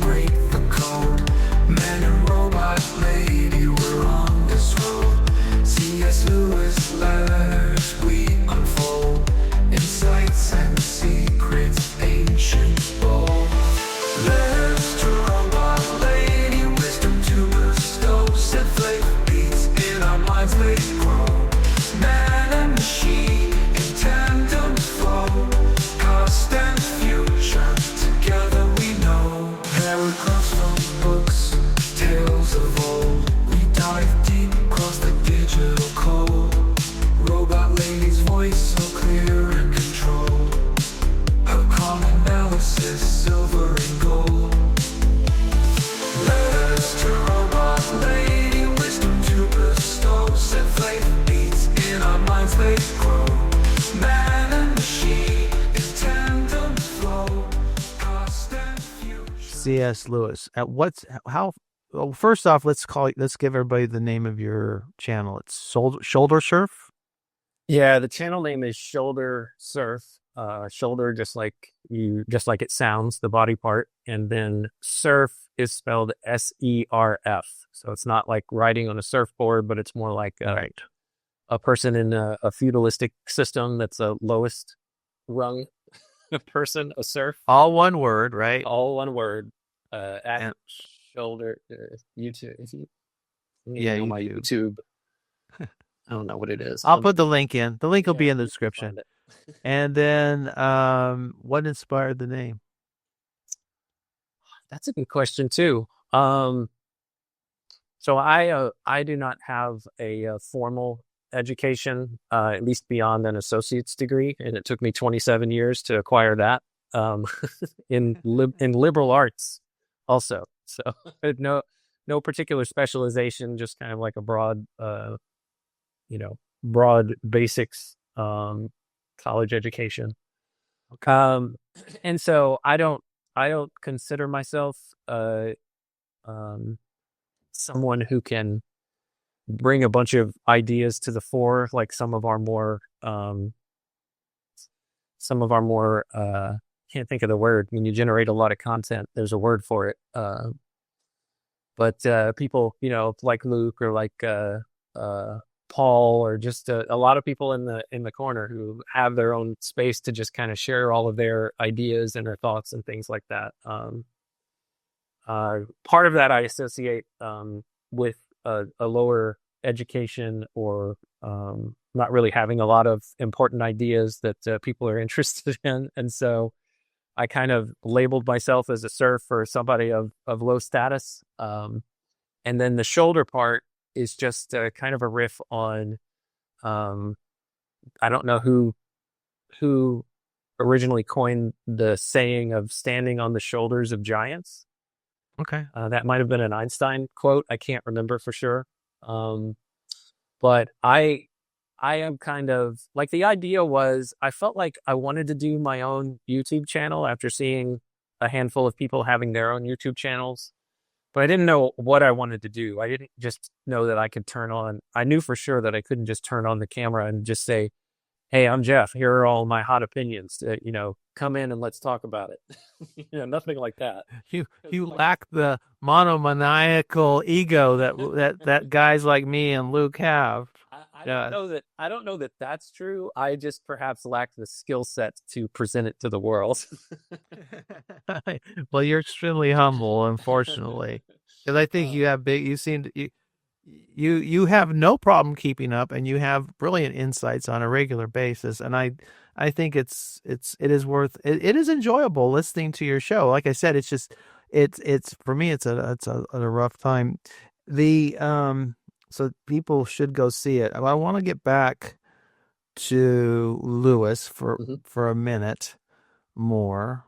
Break the code. Man and robot lady, we're on this road. C.S. Lewis letters we unfold. Insights and secrets ancient bold. Letters to robot lady, wisdom to bestow. Set flavor beats in our minds they grow. Man and machine in tandem flow. Past and future together we know. Paragraphs from books, tales of old. We dive deep across the digital code. Robot lady's voice so clear and controlled. Her calm analysis, silver and gold. Letters to robot lady, wisdom to bestow. Set flavor beats in our minds they grow. Man and machine in tandem flow. Past and future. C.S. Lewis. Well, first off, let's give everybody the name of your channel. It's Shoulder Surf. Yeah, the channel name is Shoulder Surf. Shoulder, just like it sounds, the body part, and then surf is spelled S-E-R-F. So it's not like riding on a surfboard, but it's more like a person in a feudalistic system that's a lowest rung person, a serf. All one word, right? All one word. At Shoulder YouTube. Yeah, my YouTube. I don't know what it is. I'll put the link in. The link will be in the description. And then, what inspired the name? That's a good question too. So I do not have a formal education, at least beyond an associate's degree, and it took me 27 years to acquire that. In liberal arts, also. So no particular specialization, just kind of like a broad, broad basics, college education. And so I don't consider myself someone who can bring a bunch of ideas to the fore, like some of our more can't think of the word. When you generate a lot of content, there's a word for it. But people, like Luke or like Paul, or just a lot of people in the corner who have their own space to just kind of share all of their ideas and their thoughts and things like that. Part of that I associate with a lower education, or not really having a lot of important ideas that people are interested in. And so I kind of labeled myself as a serf, or somebody of low status. And then the shoulder part is just kind of a riff on, I don't know who originally coined the saying of standing on the shoulders of giants. Okay. That might have been an Einstein quote. I can't remember for sure. But I am kind of like, the idea was, I felt like I wanted to do my own YouTube channel after seeing a handful of people having their own YouTube channels, but I didn't know what I wanted to do. I didn't just know that I knew for sure that I couldn't just turn on the camera and just say, "Hey, I'm Jeff. Here are all my hot opinions. Come in and let's talk about it." Nothing like that. You lack the monomaniacal ego that guys like me and Luke have. I don't know that that's true. I just perhaps lack the skill set to present it to the world. Well, you're extremely humble, unfortunately, because I think you have you have no problem keeping up, and you have brilliant insights on a regular basis. And I think it is enjoyable listening to your show. Like I said, it's for me, it's a rough time. So people should go see it. I want to get back to Lewis for a minute more,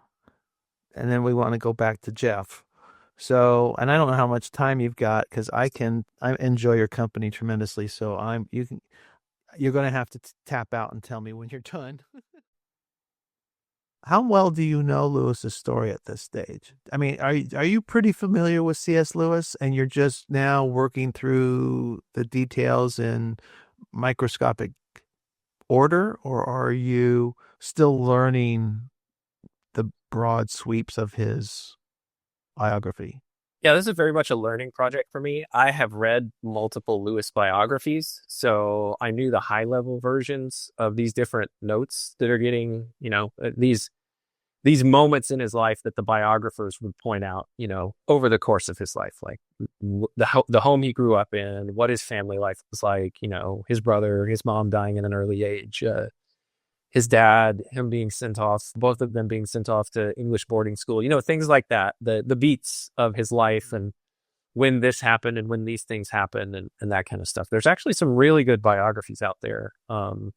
and then we want to go back to Jeff. So, and I don't know how much time you've got, because I enjoy your company tremendously. So you're going to have to tap out and tell me when you're done. How well do you know Lewis's story at this stage? I mean, are you pretty familiar with C.S. Lewis, and you're just now working through the details in microscopic order, or are you still learning the broad sweeps of his biography? Yeah, this is very much a learning project for me. I have read multiple Lewis biographies, so I knew the high level versions of these different notes that are getting, these moments in his life that the biographers would point out, over the course of his life, like the home he grew up in, what his family life was like, his brother, his mom dying at an early age, his dad, him being sent off, both of them being sent off to English boarding school, things like that, the beats of his life, and when this happened and when these things happened, and that kind of stuff. There's actually some really good biographies out there.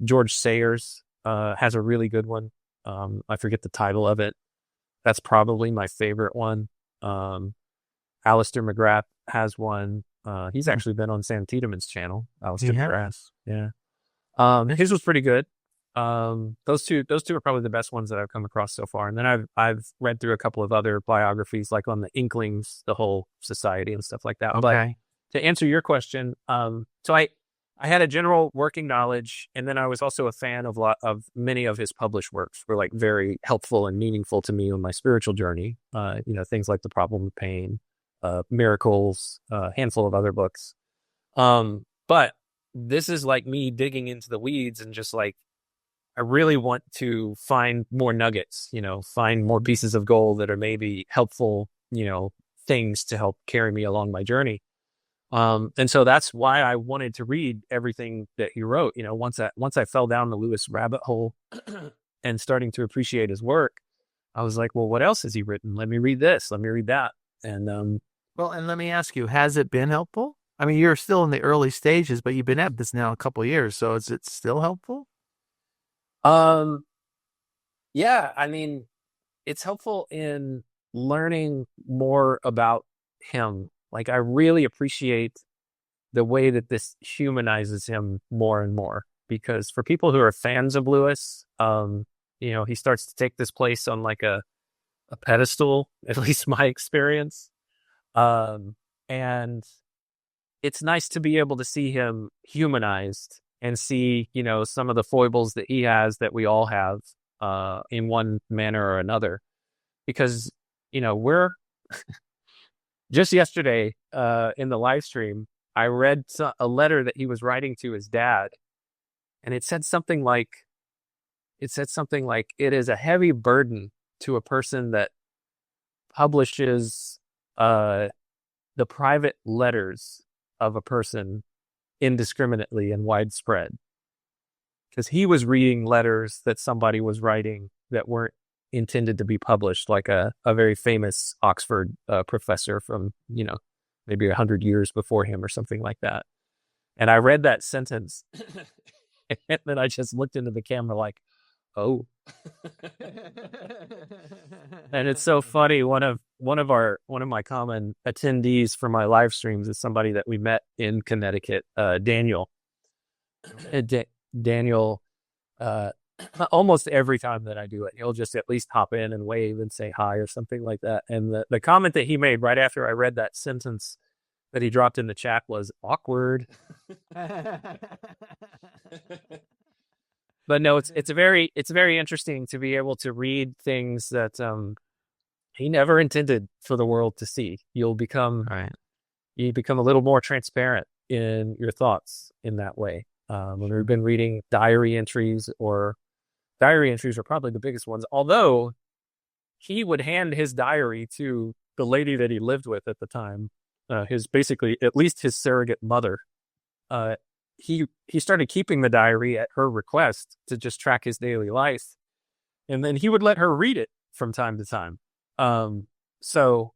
George Sayers has a really good one. I forget the title of it. That's probably my favorite one. Alistair McGrath has one. He's actually been on Sam Tiedemann's channel. Alistair McGrath. Yeah. His was pretty good. Those two are probably the best ones that I've come across so far. And then I've read through a couple of other biographies, like on the Inklings, the whole society and stuff like that. Okay. But to answer your question, so I had a general working knowledge, and then I was also a fan of many of his published works. Were like very helpful and meaningful to me on my spiritual journey. Things like The Problem of Pain, Miracles, a handful of other books. But this is like me digging into the weeds, and just like, I really want to find more nuggets, find more pieces of gold that are maybe helpful, things to help carry me along my journey. And so that's why I wanted to read everything that he wrote. Once I fell down the Lewis rabbit hole and starting to appreciate his work, I was like, well, what else has he written? Let me read this. Let me read that. And well, and let me ask you, has it been helpful? I mean, you're still in the early stages, but you've been at this now a couple of years. So is it still helpful? Yeah, I mean, it's helpful in learning more about him. Like, I really appreciate the way that this humanizes him more and more, because for people who are fans of Lewis, he starts to take this place on like a pedestal, at least my experience. And it's nice to be able to see him humanized and see, some of the foibles that he has that we all have. in one manner or another, because we're just yesterday in the live stream, I read a letter that he was writing to his dad, and it said something like, it is a heavy burden to a person that publishes the private letters of a person indiscriminately and widespread. Because he was reading letters that somebody was writing that weren't intended to be published, like a very famous Oxford professor from, maybe 100 years before him or something like that. And I read that sentence and then I just looked into the camera like, oh. And it's so funny. One of my common attendees for my live streams is somebody that we met in Connecticut, Daniel. Daniel, almost every time that I do it, he'll just at least hop in and wave and say hi or something like that. And the comment that he made right after I read that sentence that he dropped in the chat was awkward. But no, it's very interesting to be able to read things that he never intended for the world to see. You become a little more transparent in your thoughts in that way. When we've been reading diary entries are probably the biggest ones. Although he would hand his diary to the lady that he lived with at the time, at least his surrogate mother. He started keeping the diary at her request to just track his daily life, and then he would let her read it from time to time. So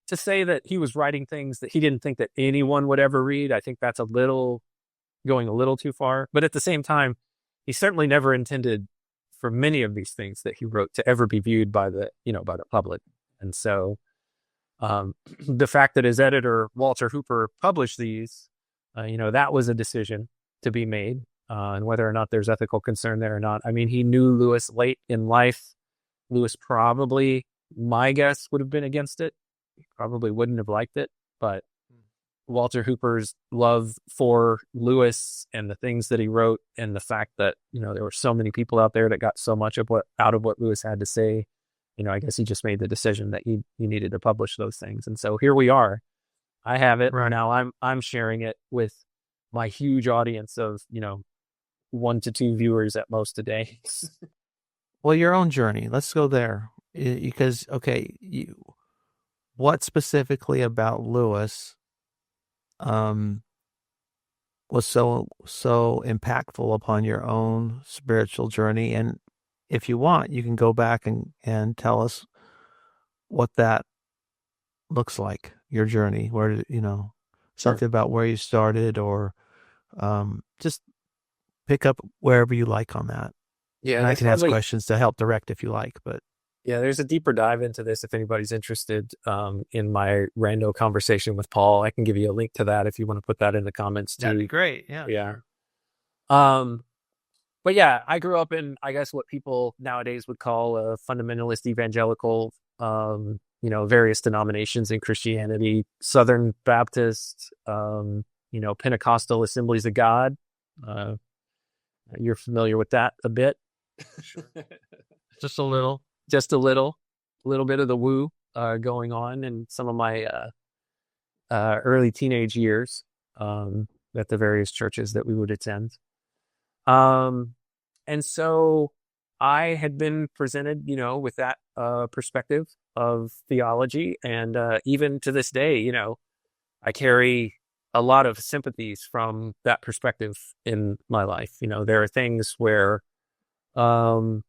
to say that he was writing things that he didn't think that anyone would ever read, I think that's going a little too far. But at the same time, he certainly never intended for many of these things that he wrote to ever be viewed by the public. And so the fact that his editor, Walter Hooper, published these, that was a decision to be made, and whether or not there's ethical concern there or not. I mean, he knew Lewis late in life. Lewis probably, my guess, would have been against it. He probably wouldn't have liked it, but Walter Hooper's love for Lewis and the things that he wrote, and the fact that, there were so many people out there that got so much out of what Lewis had to say, I guess he just made the decision that he needed to publish those things. And so here we are. I have it right now. I'm sharing it with my huge audience of, 1 to 2 viewers at most a day. Well, your own journey. Let's go there. Because, what specifically about Lewis was so impactful upon your own spiritual journey? And if you want, you can go back and tell us what that looks like, your journey, where, something about where you started, or just pick up wherever you like on that. Yeah. And I can ask questions to help direct if you like, but. Yeah, there's a deeper dive into this if anybody's interested in my rando conversation with Paul. I can give you a link to that if you want to put that in the comments too. That'd be great. Yeah. Yeah. But yeah, I grew up in, I guess, what people nowadays would call a fundamentalist evangelical, various denominations in Christianity, Southern Baptist, Pentecostal Assemblies of God. You're familiar with that a bit? Sure. Just a little bit of the woo going on in some of my early teenage years at the various churches that we would attend. And so I had been presented, with that perspective of theology. And even to this day, I carry a lot of sympathies from that perspective in my life. There are things where, I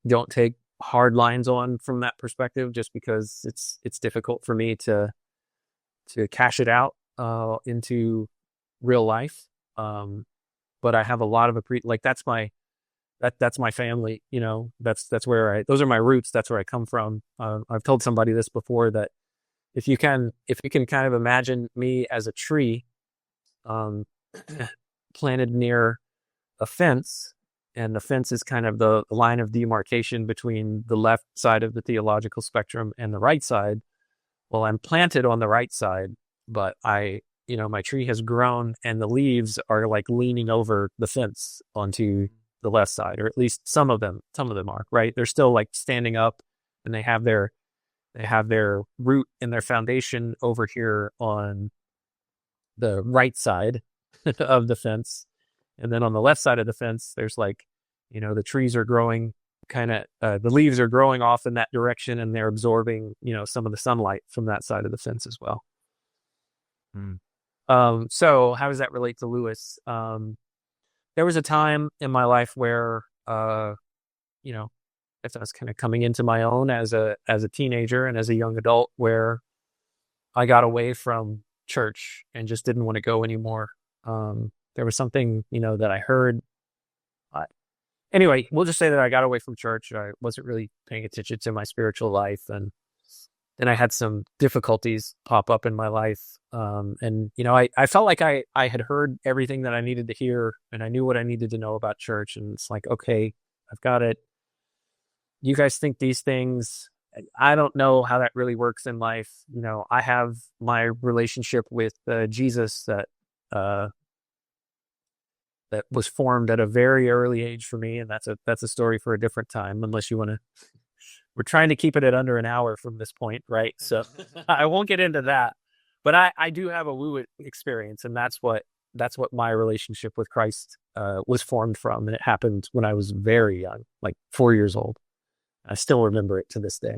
don't take hard lines on from that perspective, just because it's difficult for me to cash it out into real life. But I have a lot of that's my family. That's where those are my roots. That's where I come from. I've told somebody this before, that if you can kind of imagine me as a tree planted near a fence, and the fence is kind of the line of demarcation between the left side of the theological spectrum and the right side. Well, I'm planted on the right side, but my tree has grown and the leaves are like leaning over the fence onto the left side, or at least some of them are, right? They're still like standing up, and they have their root and their foundation over here on the right side of the fence. And then on the left side of the fence, there's like, the trees are growing the leaves are growing off in that direction, and they're absorbing, some of the sunlight from that side of the fence as well. So how does that relate to Lewis? There was a time in my life where, as I was kind of coming into my own as a teenager and as a young adult, where I got away from church and just didn't want to go anymore. There was something, that I heard. Anyway, we'll just say that I got away from church. I wasn't really paying attention to my spiritual life. And then I had some difficulties pop up in my life. And I felt like I had heard everything that I needed to hear, and I knew what I needed to know about church. And it's like, okay, I've got it. You guys think these things. I don't know how that really works in life. I have my relationship with Jesus that was formed at a very early age for me, and that's a story for a different time. Unless you want to, we're trying to keep it at under an hour from this point, right? So I won't get into that. But I do have a woo experience, and that's what my relationship with Christ was formed from, and it happened when I was very young, like 4 years old. I still remember it to this day.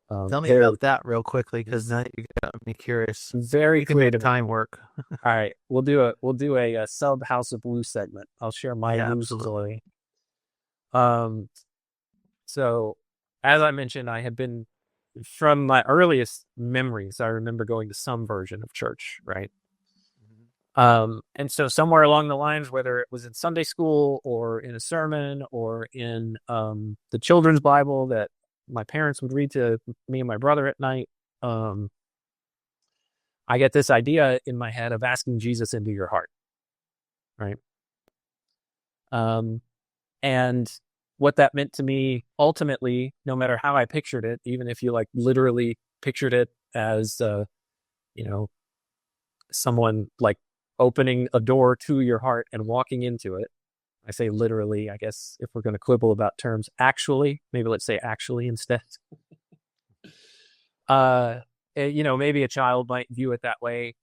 Tell me about that real quickly, because now you got me curious. Very creative time work. All right, we'll do a sub House of Blue segment. I'll share my Blue story. So as I mentioned, I had been, from my earliest memories, I remember going to some version of church, right? And so somewhere along the lines, whether it was in Sunday school or in a sermon or in the children's Bible that my parents would read to me and my brother at night, I get this idea in my head of asking Jesus into your heart, right? And what that meant to me ultimately, no matter how I pictured it, even if you like literally pictured it as, someone like opening a door to your heart and walking into it. I say literally, I guess, if we're going to quibble about terms. Actually, maybe let's say actually instead. Maybe a child might view it that way.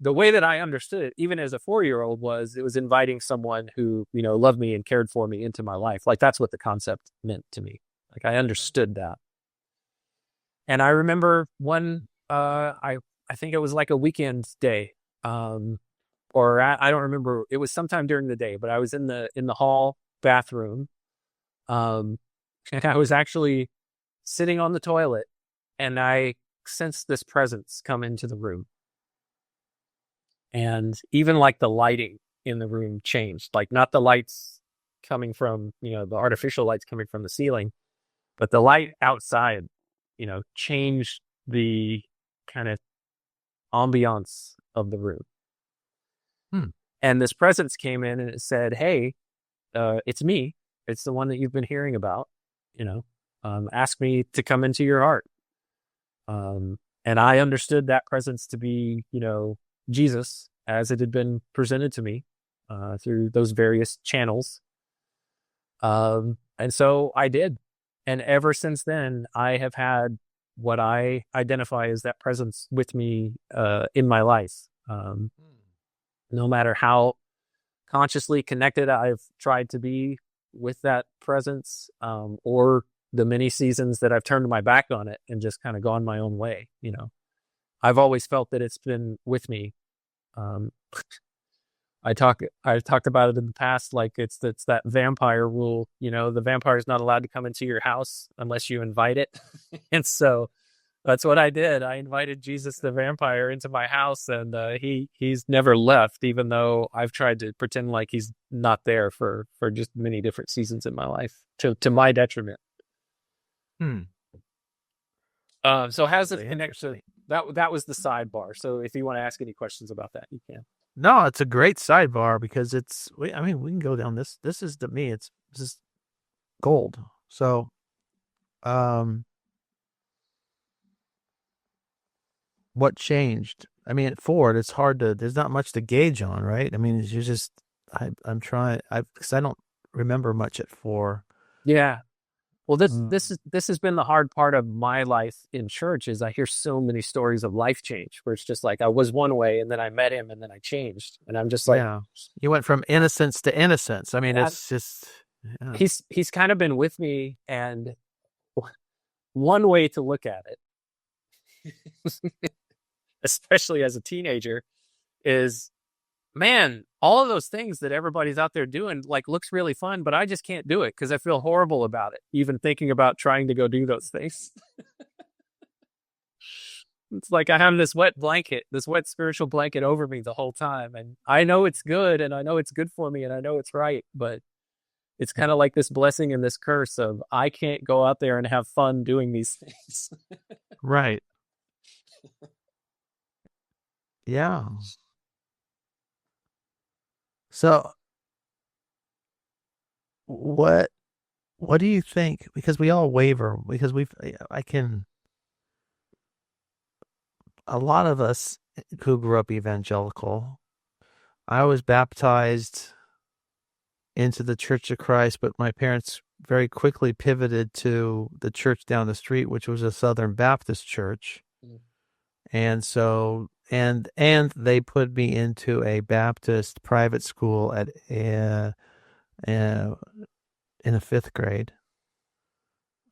The way that I understood it, even as a 4-year-old, was it was inviting someone who, loved me and cared for me into my life. Like, that's what the concept meant to me. Like, I understood that. And I remember one, I think it was like a weekend day. Or I don't remember. It was sometime during the day, but I was in the hall bathroom, and I was actually sitting on the toilet, and I sensed this presence come into the room, and even like the lighting in the room changed. Like, not the lights coming from the artificial lights coming from the ceiling, but the light outside, changed the kind of ambiance of the room. And this presence came in and it said, hey, it's me. It's the one that you've been hearing about, ask me to come into your heart. And I understood that presence to be, Jesus, as it had been presented to me through those various channels. And so I did. And ever since then, I have had what I identify as that presence with me in my life. No matter how consciously connected I've tried to be with that presence, or the many seasons that I've turned my back on it and just kind of gone my own way, I've always felt that it's been with me. I talked about it in the past, like it's that vampire rule, the vampire is not allowed to come into your house unless you invite it. And so that's what I did. I invited Jesus the vampire into my house, and he's never left, even though I've tried to pretend like he's not there for just many different seasons in my life, to my detriment. So how's it connect? So that was the sidebar. So if you want to ask any questions about that, you can. No, it's a great sidebar, because we can go down this. This is, to me, this is gold. So, what changed? I mean, at Ford, it's hard there's not much to gauge on, right? I mean, I'm trying, because remember much at 4. Yeah. Well, this Mm. this is this has been the hard part of my life in church is I hear so many stories of life change where it's just like I was one way and then I met him and then I changed. And I'm just like, Yeah. You went from innocence to innocence. I mean, I, it's just, yeah. he's kind of been with me, and one way to look at it, especially as a teenager, is man, all of those things that everybody's out there doing like looks really fun, but I just can't do it because I feel horrible about it, even thinking about trying to go do those things. It's like I have this wet blanket, this wet spiritual blanket over me the whole time. And I know it's good and I know it's good for me and I know it's right, but it's kind of like this blessing and this curse of I can't go out there and have fun doing these things. Right. Yeah. So what do you think? Because we all waver because a lot of us who grew up evangelical, I was baptized into the Church of Christ, but my parents very quickly pivoted to the church down the street, which was a Southern Baptist church. And so, and they put me into a Baptist private school in the 5th grade.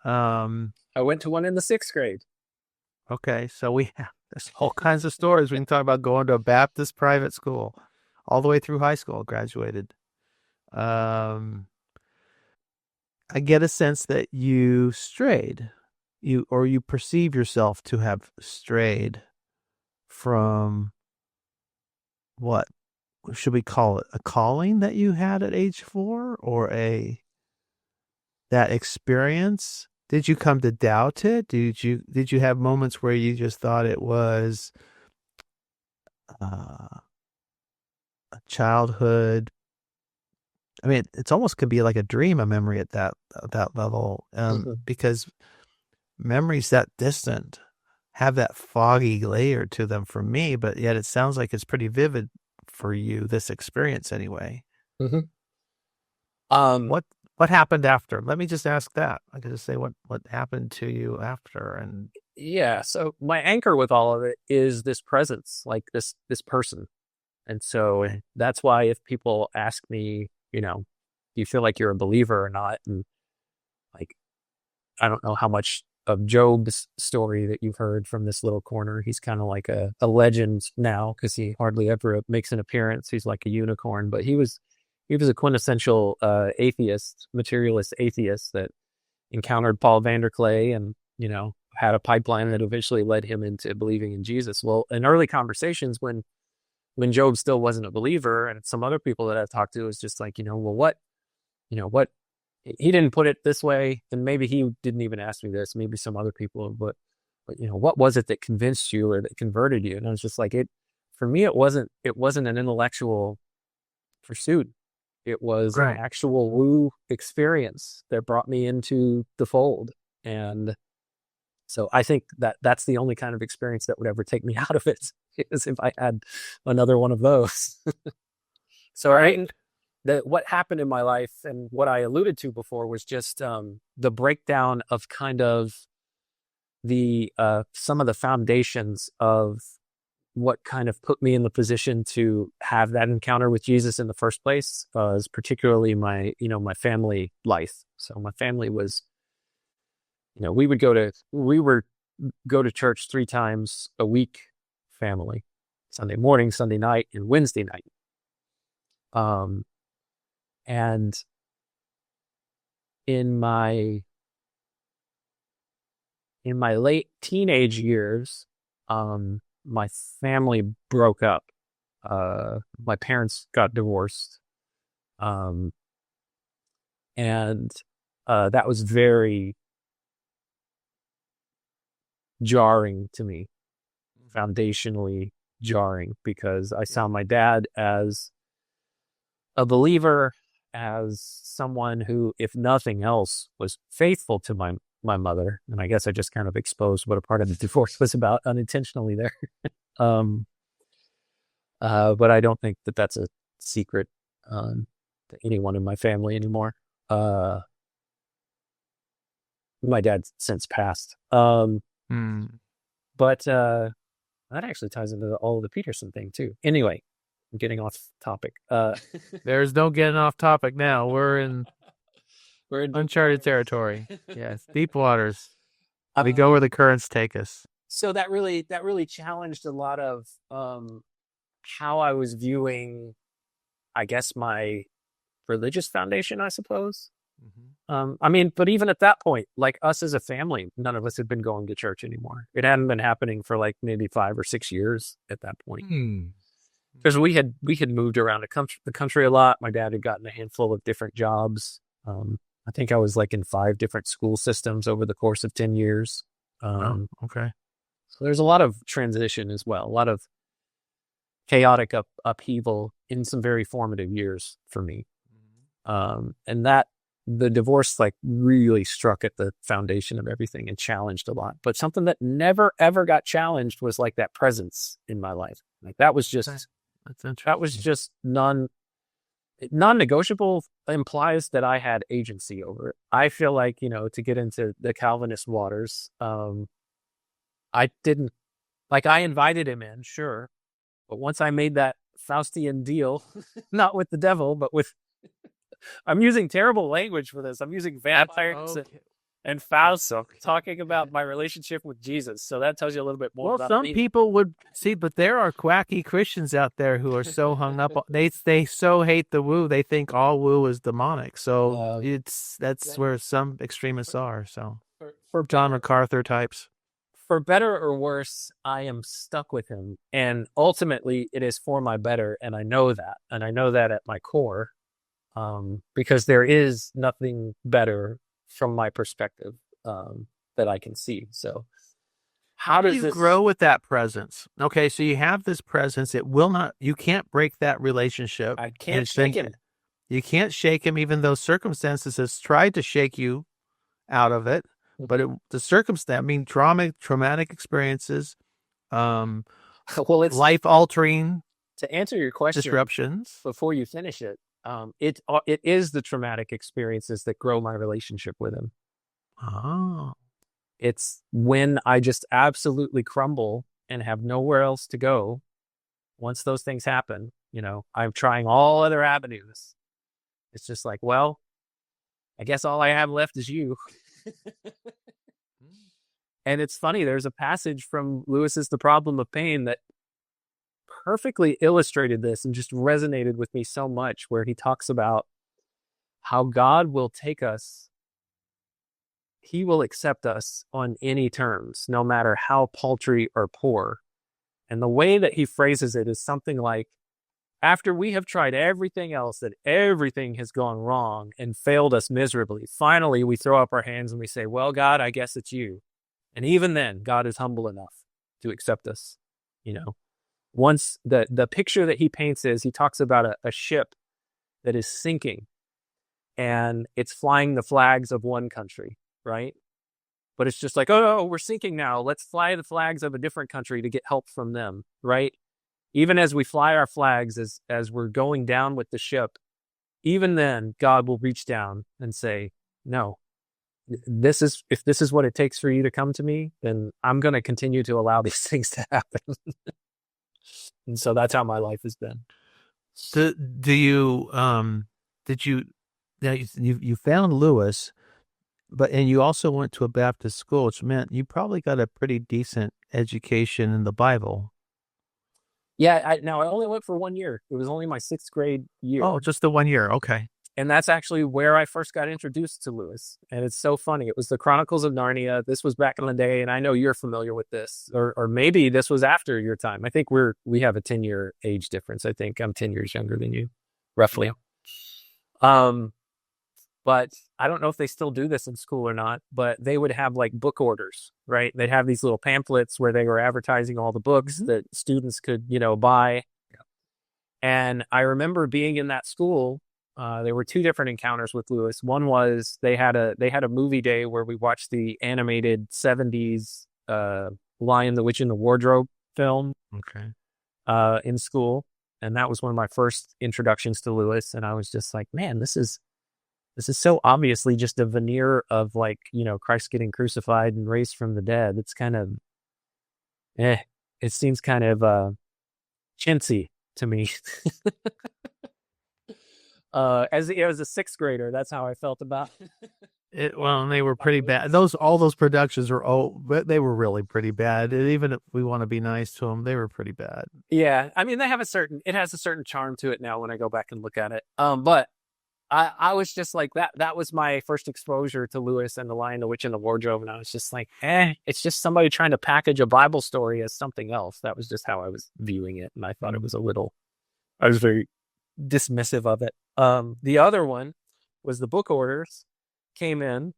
I went to one in the 6th grade. Okay, so there's all kinds of stories. We can talk about going to a Baptist private school all the way through high school, graduated. I get a sense that you strayed, you perceive yourself to have strayed from what should we call it? A calling that you had at age 4, or that experience? Did you come to doubt it? Did you have moments where you just thought it was a childhood? I mean, it's almost could be like a dream, a memory at that level, because memories that distant have that foggy layer to them for me, but yet it sounds like it's pretty vivid for you, this experience anyway. What happened after? Let me just ask that. I could just say what happened to you after. And yeah, so my anchor with all of it is this presence, like this person. And so that's why if people ask me, do you feel like you're a believer or not? And like, I don't know how much of Job's story that you've heard from this little corner. He's kind of like a legend now because he hardly ever makes an appearance. He's like a unicorn, but he was a quintessential atheist, materialist atheist that encountered Paul Vanderklay and, had a pipeline that eventually led him into believing in Jesus. Well, in early conversations when Job still wasn't a believer, and some other people that I've talked to was just like, what he didn't put it this way, and maybe he didn't even ask me this, maybe some other people, but what was it that convinced you or that converted you? And I was just like, for me, it wasn't an intellectual pursuit. It was an actual woo experience that brought me into the fold. And so I think that's the only kind of experience that would ever take me out of it, is if I had another one of those. So what happened in my life and what I alluded to before was just the breakdown of kind of the some of the foundations of what kind of put me in the position to have that encounter with Jesus in the first place, is particularly my family life. So my family was, we would go to church 3 times a week, family, Sunday morning, Sunday night, and Wednesday night. And in my late teenage years, my family broke up. My parents got divorced. And that was very jarring to me, foundationally jarring, because I saw my dad as a believer, as someone who, if nothing else, was faithful to my mother. And I guess I just kind of exposed what a part of the divorce was about unintentionally there. But I don't think that that's a secret. to anyone in my family anymore. My dad's since passed. But that actually ties into all of the Peterson thing too. Anyway, I'm getting off topic. There's no getting off topic now. We're in uncharted territory. Yes, deep waters. We go where the currents take us. So that really challenged a lot of how I was viewing, I guess, my religious foundation, I suppose. I mean, but even at that point, like us as a family, none of us had been going to church anymore. It hadn't been happening for like maybe 5 or 6 years at that point. Because we had moved around the country a lot. My dad had gotten a handful of different jobs. I think I was like in 5 different school systems over the course of 10 years. Okay. So there's a lot of transition as well, a lot of chaotic upheaval in some very formative years for me. And that the divorce like really struck at the foundation of everything and challenged a lot. But something that never, ever got challenged was like that presence in my life. Like that was just, non-negotiable implies that I had agency over it. I feel like, to get into the Calvinist waters, I didn't, like I invited him in, sure. But once I made that Faustian deal, not with the devil, but with, I'm using terrible language for this. I'm using vampires and Faust talking about my relationship with Jesus. So that tells you a little bit more about some me. people would see, but there are quacky Christians out there who are so hung up. They so hate the woo. They think all woo is demonic. So that's where some extremists are. So for John MacArthur types. For better or worse, I am stuck with him. And ultimately, it is for my better. And I know that. And I know that at my core. Because there is nothing better from my perspective that I can see. So how does you grow with that presence? Okay, so you have this presence. You can't break that relationship. I can't shake him. You can't shake him, even though circumstances has tried to shake you out of it. But the circumstance, traumatic experiences, it's life-altering. To answer your question, disruptions. Before you finish it, it is the traumatic experiences that grow my relationship with him. Oh. It's when I just absolutely crumble and have nowhere else to go. Once those things happen, I'm trying all other avenues. It's just like, well, I guess all I have left is you. And it's funny, there's a passage from Lewis's The Problem of Pain that perfectly illustrated this and just resonated with me so much, where he talks about how God will take us. He will accept us on any terms, no matter how paltry or poor. And the way that he phrases it is something like, after we have tried everything else, that everything has gone wrong and failed us miserably, finally we throw up our hands and we say, well, God, I guess it's you. And even then, God is humble enough to accept us. Once the picture that he paints is, he talks about a ship that is sinking and it's flying the flags of one country, right? But it's just like, oh, we're sinking now. Let's fly the flags of a different country to get help from them, right? Even as we fly our flags, as we're going down with the ship, even then, God will reach down and say, no, if this is what it takes for you to come to me, then I'm going to continue to allow these things to happen. And so that's how my life has been. You found Lewis, and you also went to a Baptist school, which meant you probably got a pretty decent education in the Bible. Yeah, I only went for 1 year. It was only my 6th grade year. Oh, just the 1 year. Okay. And that's actually where I first got introduced to Lewis. And it's so funny. It was the Chronicles of Narnia. This was back in the day, and I know you're familiar with this. Or maybe this was after your time. I think we have a 10-year age difference. I think I'm 10 years younger than you, roughly. But I don't know if they still do this in school or not, but they would have like book orders, right? They'd have these little pamphlets where they were advertising all the books that students could, buy. Yeah. And I remember being in that school. There were 2 different encounters with Lewis. One was they had a movie day where we watched the animated 70s Lion, the Witch, and the Wardrobe film. Okay. In school. And that was one of my first introductions to Lewis. And I was just like, man, this is so obviously just a veneer of like, Christ getting crucified and raised from the dead. It's kind of, it seems kind of chintzy to me. As a sixth grader, that's how I felt about it. And they were pretty bad. All those productions were but they were really pretty bad. And even if we want to be nice to them, they were pretty bad. Yeah, I mean, it has a certain charm to it now when I go back and look at it. But I was just like that. That was my first exposure to Lewis and The Lion, the Witch, and the Wardrobe, and I was just like, it's just somebody trying to package a Bible story as something else. That was just how I was viewing it, and I thought it was I was very dismissive of it. The other one was the book orders came in,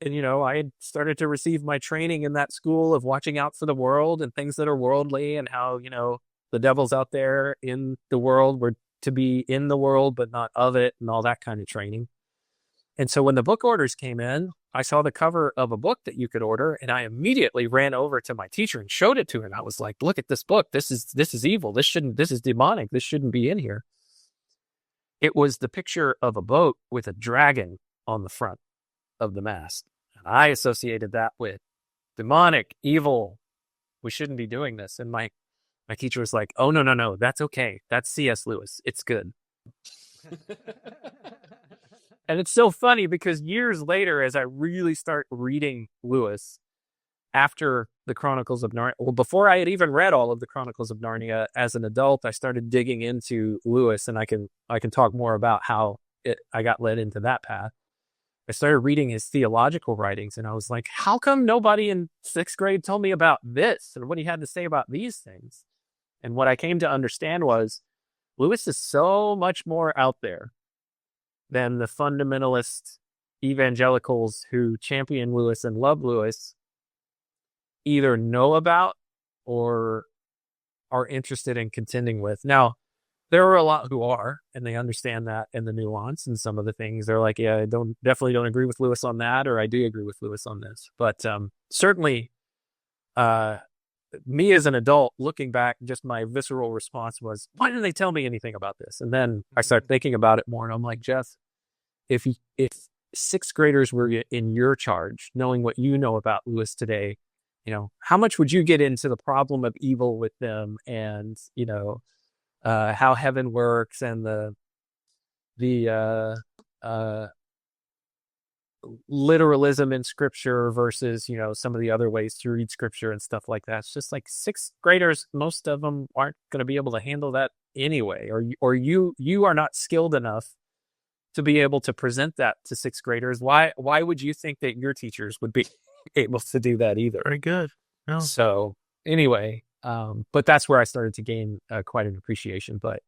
and I had started to receive my training in that school of watching out for the world and things that are worldly, and how the devil's out there in the world. We're to be in the world but not of it, and all that kind of training. And so when the book orders came in, I saw the cover of a book that you could order, and I immediately ran over to my teacher and showed it to her. And I was like, look at this book. This is evil. This is demonic. This shouldn't be in here. It was the picture of a boat with a dragon on the front of the mast. And I associated that with demonic, evil. We shouldn't be doing this. And my teacher was like, oh, no, that's okay. That's C.S. Lewis. It's good. And it's so funny because years later, as I really start reading Lewis after the Chronicles of Narnia, well, before I had even read all of the Chronicles of Narnia as an adult, I started digging into Lewis, and I can talk more about how I got led into that path. I started reading his theological writings, and I was like, how come nobody in sixth grade told me about this and what he had to say about these things? And what I came to understand was Lewis is so much more out there than the fundamentalist evangelicals who champion Lewis and love Lewis either know about or are interested in contending with. Now, there are a lot who are, and they understand that and the nuance and some of the things. They're like, yeah, I definitely don't agree with Lewis on that, or I do agree with Lewis on this. But certainly, me as an adult, looking back, just my visceral response was, why didn't they tell me anything about this? And then I started thinking about it more, and I'm like, Jeff, if sixth graders were in your charge, knowing what you know about Lewis today, how much would you get into the problem of evil with them, and how heaven works, and the literalism in scripture versus some of the other ways to read scripture and stuff like that. It's just like sixth graders, most of them aren't going to be able to handle that anyway, or you are not skilled enough to be able to present that to sixth graders. Why would you think that your teachers would be able to do that either? Very good. No. So anyway, but that's where I started to gain quite an appreciation. But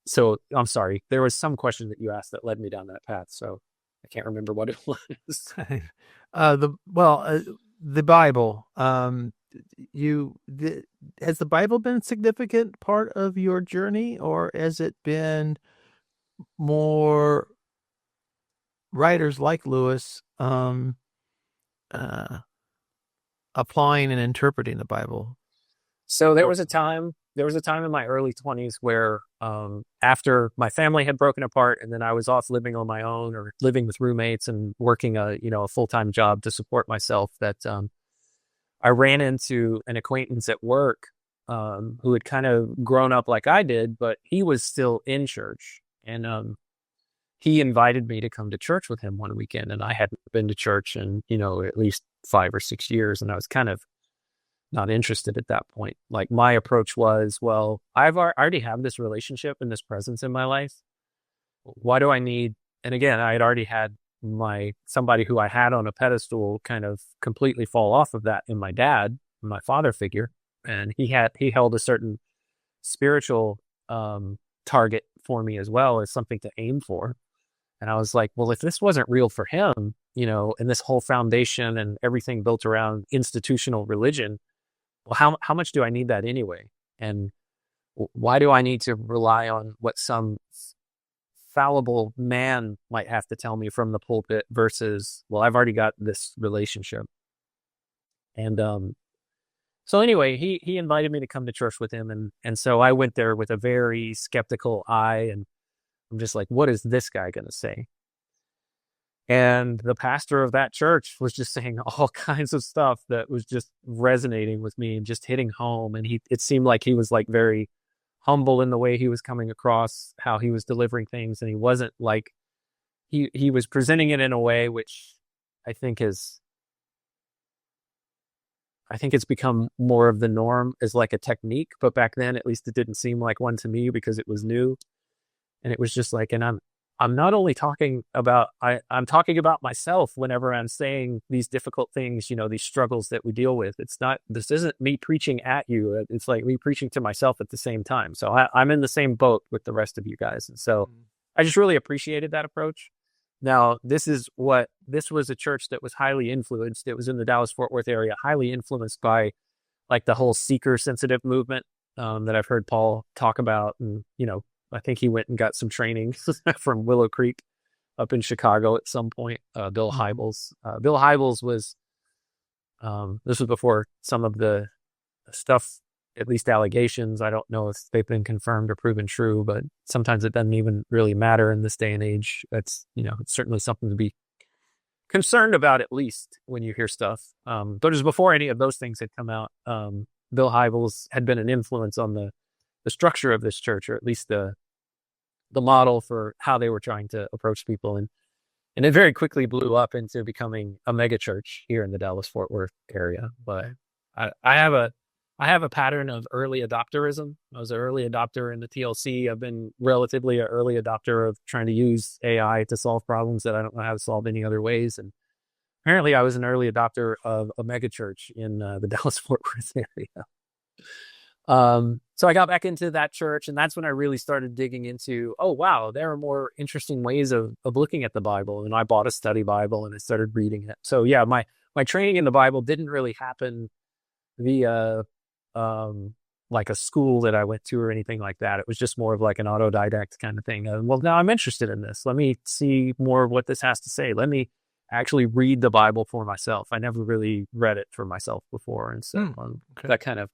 so I'm sorry, there was some question that you asked that led me down that path, so I can't remember what it was. The Bible. Has the Bible been a significant part of your journey, or has it been more writers like Lewis applying and interpreting the Bible? So there was a time in my early 20s where after my family had broken apart, and then I was off living on my own or living with roommates and working a full-time job to support myself, that I ran into an acquaintance at work who had kind of grown up like I did, but he was still in church. And he invited me to come to church with him one weekend, and I hadn't been to church in, at least 5 or 6 years. And I was kind of not interested at that point. Like, my approach was, well, I already have this relationship and this presence in my life. Why do I need, and again, I had already had somebody who I had on a pedestal kind of completely fall off of that in my dad, my father figure. And he held a certain spiritual target for me as well, as something to aim for. And I was like, well, if this wasn't real for him, and this whole foundation and everything built around institutional religion, well, how much do I need that anyway? And why do I need to rely on what some fallible man might have to tell me from the pulpit versus, well, I've already got this relationship. And So anyway, he invited me to come to church with him, and so I went there with a very skeptical eye, and I'm just like, what is this guy going to say? And the pastor of that church was just saying all kinds of stuff that was just resonating with me and just hitting home. And it seemed like he was like very humble in the way he was coming across, how he was delivering things. And he wasn't like, he was presenting it in a way which I think is, I think it's become more of the norm as like a technique. But back then, at least it didn't seem like one to me because it was new. And it was just like, and I'm not only talking about, I'm talking about myself whenever I'm saying these difficult things, these struggles that we deal with. This isn't me preaching at you. It's like me preaching to myself at the same time. So I'm in the same boat with the rest of you guys. And so I just really appreciated that approach. Now, this was a church that was highly influenced. It was in the Dallas-Fort Worth area, highly influenced by like the whole seeker-sensitive movement that I've heard Paul talk about. And, I think he went and got some training from Willow Creek up in Chicago at some point. Bill Hybels. Bill Hybels was, this was before some of the stuff, at least allegations. I don't know if they've been confirmed or proven true, but sometimes it doesn't even really matter in this day and age. It's certainly something to be concerned about, at least when you hear stuff. But it was before any of those things had come out. Bill Hybels had been an influence on the structure of this church, or at least the model for how they were trying to approach people. And it very quickly blew up into becoming a mega church here in the Dallas-Fort Worth area. But I have a pattern of early adopterism. I was an early adopter in the TLC. I've been relatively an early adopter of trying to use AI to solve problems that I don't know how to solve any other ways. And apparently I was an early adopter of a mega church in the Dallas-Fort Worth area. So I got back into that church, and that's when I really started digging into, oh, wow, there are more interesting ways of looking at the Bible. And I bought a study Bible and I started reading it. So yeah, my training in the Bible didn't really happen via, like a school that I went to or anything like that. It was just more of like an autodidact kind of thing. Well, now I'm interested in this. Let me see more of what this has to say. Let me actually read the Bible for myself. I never really read it for myself before. And so that kind of,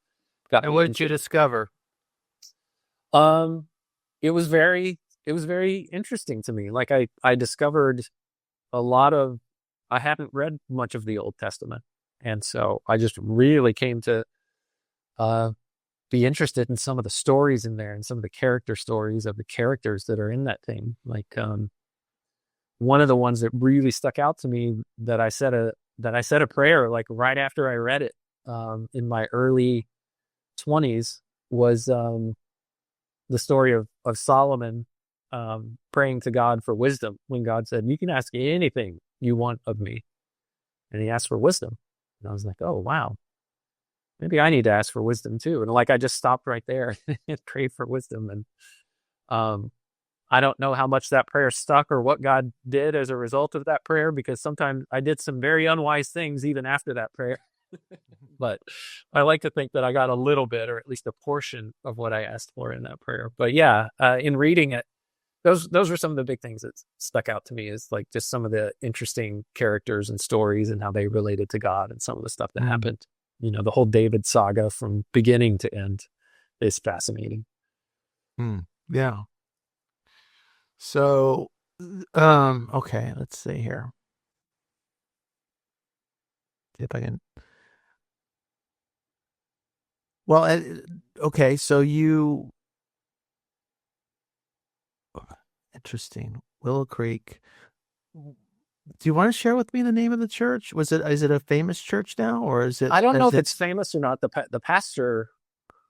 and what did you discover? It was very interesting to me. Like I discovered I hadn't read much of the Old Testament. And so I just really came to, be interested in some of the stories in there and some of the character stories of the characters that are in that thing. Like, one of the ones that really stuck out to me that I said a prayer, like right after I read it, in my early 20s was the story of Solomon praying to God for wisdom when God said, you can ask anything you want of me. And he asked for wisdom. And I was like, oh, wow, maybe I need to ask for wisdom too. And like, I just stopped right there and prayed for wisdom. And I don't know how much that prayer stuck or what God did as a result of that prayer, because sometimes I did some very unwise things even after that prayer. But I like to think that I got a little bit, or at least a portion of what I asked for in that prayer. But yeah, in reading it, those were some of the big things that stuck out to me, is like just some of the interesting characters and stories and how they related to God, and some of the stuff that happened. The whole David saga from beginning to end is fascinating. Yeah. So, okay, let's see here. See if I can. Well, okay, so interesting. Willow Creek. Do you want to share with me the name of the church? Is it a famous church now, or is it? I don't know if it's famous or not. The pastor,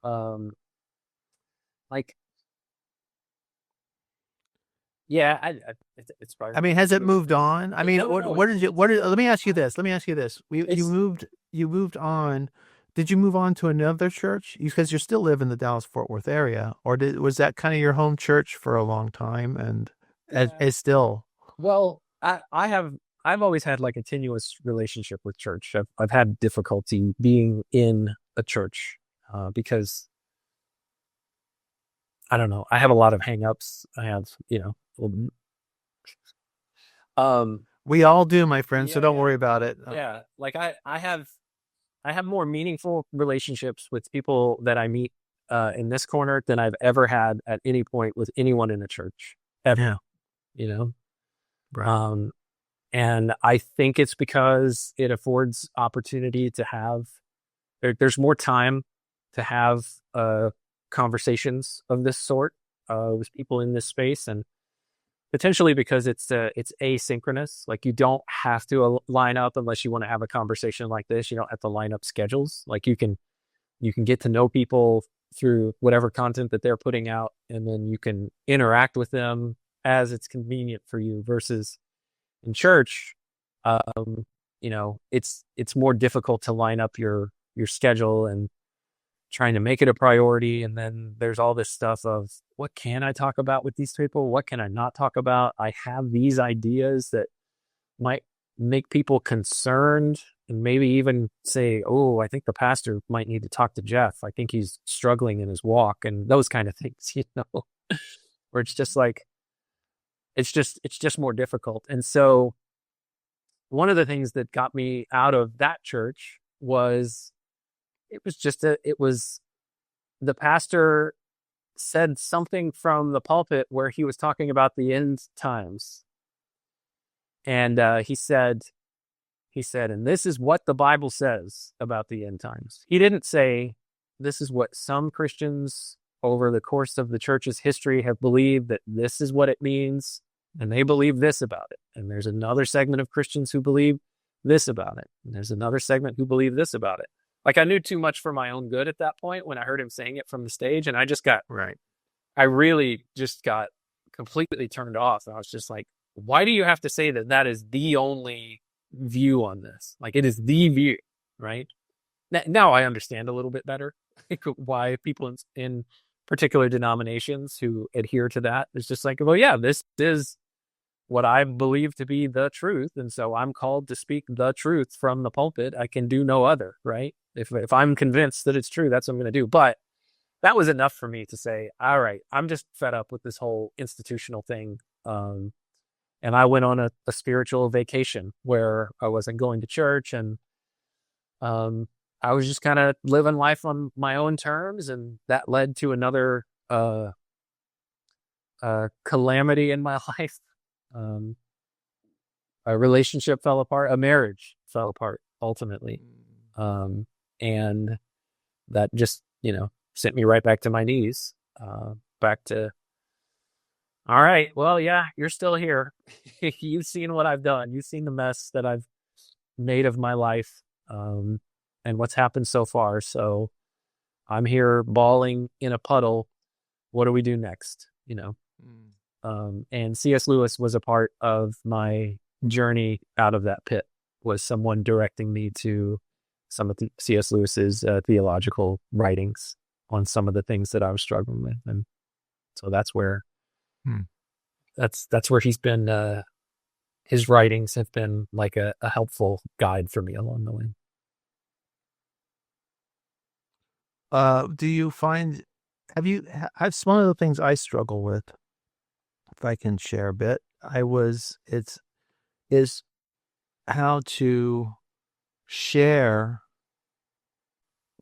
like, yeah, it's probably. I mean, has it moved on? I mean, No, what did you? Let me ask you this. You moved on. Did you move on to another church? Because you still live in the Dallas-Fort Worth area, or was that kind of your home church for a long time, and it's still? Well, I've always had like a tenuous relationship with church. I've had difficulty being in a church because I don't know. I have a lot of hangups. I have, we all do, my friend. So don't worry about it. Yeah, like I have I have more meaningful relationships with people that I meet in this corner than I've ever had at any point with anyone in the church ever. Yeah. You know, Right. and I think it's because it affords opportunity to have. There's more time to have conversations of this sort with people in this space, and potentially because it's asynchronous. Like, you don't have to line up unless you want to have a conversation like this. You don't have to line up schedules. Like, you can get to know people through whatever content that they're putting out, and then you can interact with them as it's convenient for you. Versus in church, it's more difficult to line up your schedule and trying to make it a priority. And then there's all this stuff of, what can I talk about with these people? What can I not talk about? I have these ideas that might make people concerned, and maybe even say, oh, I think the pastor might need to talk to Jeff. I think he's struggling in his walk, and those kind of things, where it's just like, it's just more difficult. And so one of the things that got me out of that church was, it was the pastor said something from the pulpit where he was talking about the end times. And he said, and this is what the Bible says about the end times. He didn't say, this is what some Christians over the course of the church's history have believed, that this is what it means, and they believe this about it. And there's another segment of Christians who believe this about it. And there's another segment who believe this about it. Like, I knew too much for my own good at that point when I heard him saying it from the stage, and I really just got completely turned off. And I was just like, why do you have to say that that is the only view on this? Like, it is the view, right? Now I understand a little bit better why people in particular denominations who adhere to that is just like, well, yeah, this is what I believe to be the truth. And so I'm called to speak the truth from the pulpit. I can do no other, right? If I'm convinced that it's true, that's what I'm going to do. But that was enough for me to say, all right, I'm just fed up with this whole institutional thing. And I went on a spiritual vacation where I wasn't going to church, and I was just kind of living life on my own terms. And that led to another calamity in my life. A relationship fell apart, a marriage fell apart ultimately. And that just, sent me right back to my knees, back to, all right, well, yeah, you're still here. You've seen what I've done. You've seen the mess that I've made of my life, and what's happened so far. So I'm here bawling in a puddle. What do we do next? And C.S. Lewis was a part of my journey out of that pit, was someone directing me to some of C.S. Lewis's theological writings on some of the things that I was struggling with. And so that's where that's where he's been, his writings have been like a helpful guide for me along the way. Do you find, I've one of the things I struggle with, if I can share a bit, is how to share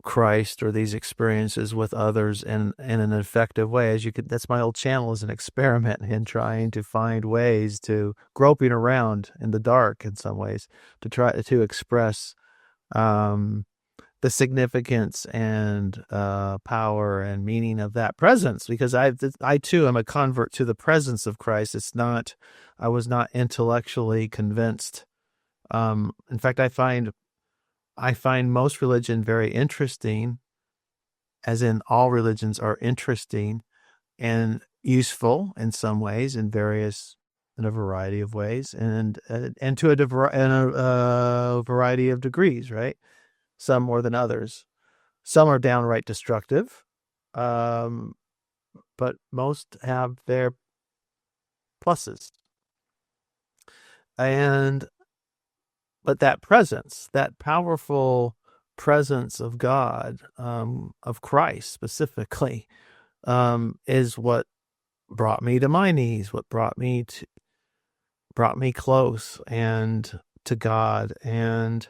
Christ or these experiences with others in an effective way. That's my whole channel, is an experiment in trying to find ways to, groping around in the dark in some ways, to try to express the significance and power and meaning of that presence, because I too am a convert to the presence of Christ. I was not intellectually convinced. In fact, I find most religion very interesting, as in all religions are interesting and useful in some ways, in a variety of ways, and to a variety of degrees, right? Some more than others. Some are downright destructive, but most have their pluses. But that presence, that powerful presence of God, of Christ specifically, is what brought me to my knees, what brought me close and to God. And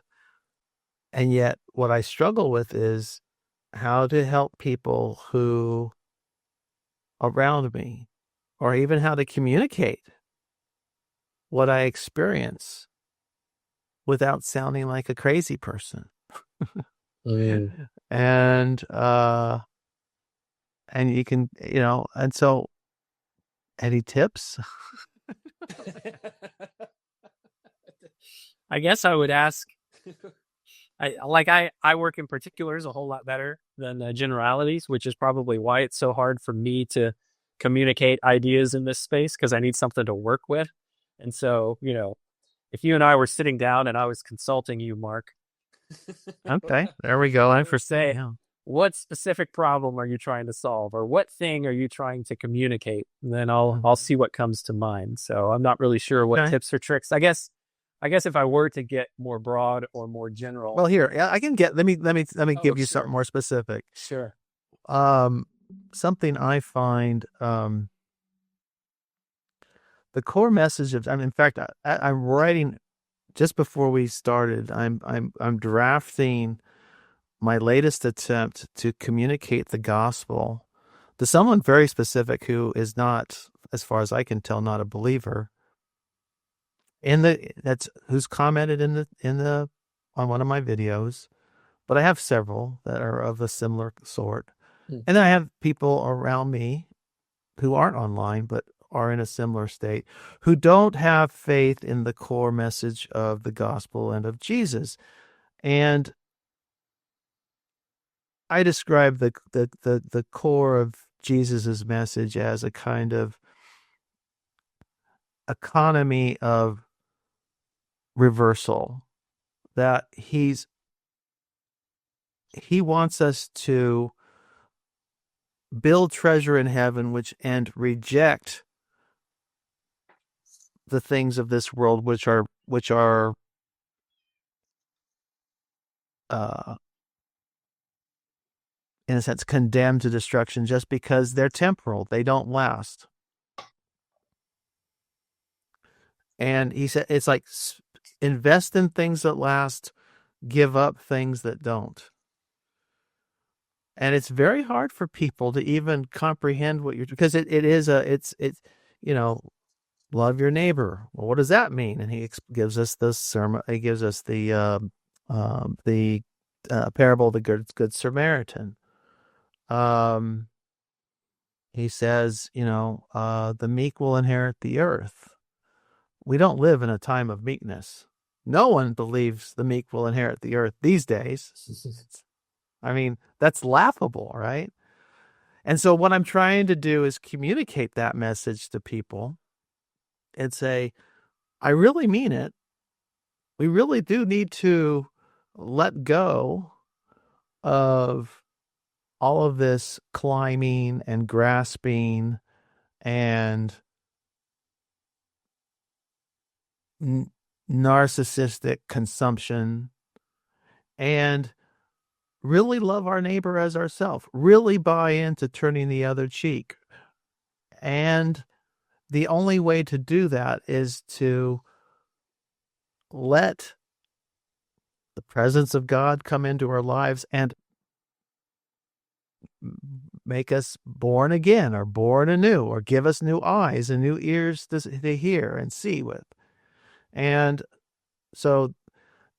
And yet what I struggle with is how to help people who around me, or even how to communicate what I experience without sounding like a crazy person. Mm. And you can, and so any tips? I guess I would ask. I work in particulars a whole lot better than generalities, which is probably why it's so hard for me to communicate ideas in this space, because I need something to work with. And so, if you and I were sitting down and I was consulting you, Mark, Okay, there we go. I would say, what specific problem are you trying to solve, or what thing are you trying to communicate? And then I'll see what comes to mind. So I'm not really sure what tips or tricks. I guess if I were to get more broad or more general. Well, here I can get. Let me give you something more specific. Sure. Something I find. The core message of. In fact, I'm writing. Just before we started, I'm drafting my latest attempt to communicate the gospel to someone very specific who is not, as far as I can tell, not a believer. Who's commented in the on one of my videos, but I have several that are of a similar sort. And then I have people around me who aren't online but are in a similar state, who don't have faith in the core message of the gospel and of Jesus. And I describe the core of Jesus's message as a kind of economy of reversal, that he wants us to build treasure in heaven, and reject the things of this world, which are in a sense condemned to destruction just because they're temporal, they don't last. And he said it's like invest in things that last, give up things that don't. And it's very hard for people to even comprehend what you're, because it's love your neighbor. Well, what does that mean? And he gives us this sermon. He gives us the parable of the good Samaritan. He says, the meek will inherit the earth. We don't live in a time of meekness. No one believes the meek will inherit the earth these days. I mean, that's laughable, right? And so what I'm trying to do is communicate that message to people and say, I really mean it. We really do need to let go of all of this climbing and grasping and narcissistic consumption, and really love our neighbor as ourselves, really buy into turning the other cheek. And the only way to do that is to let the presence of God come into our lives and make us born again, or born anew, or give us new eyes and new ears to hear and see with. And so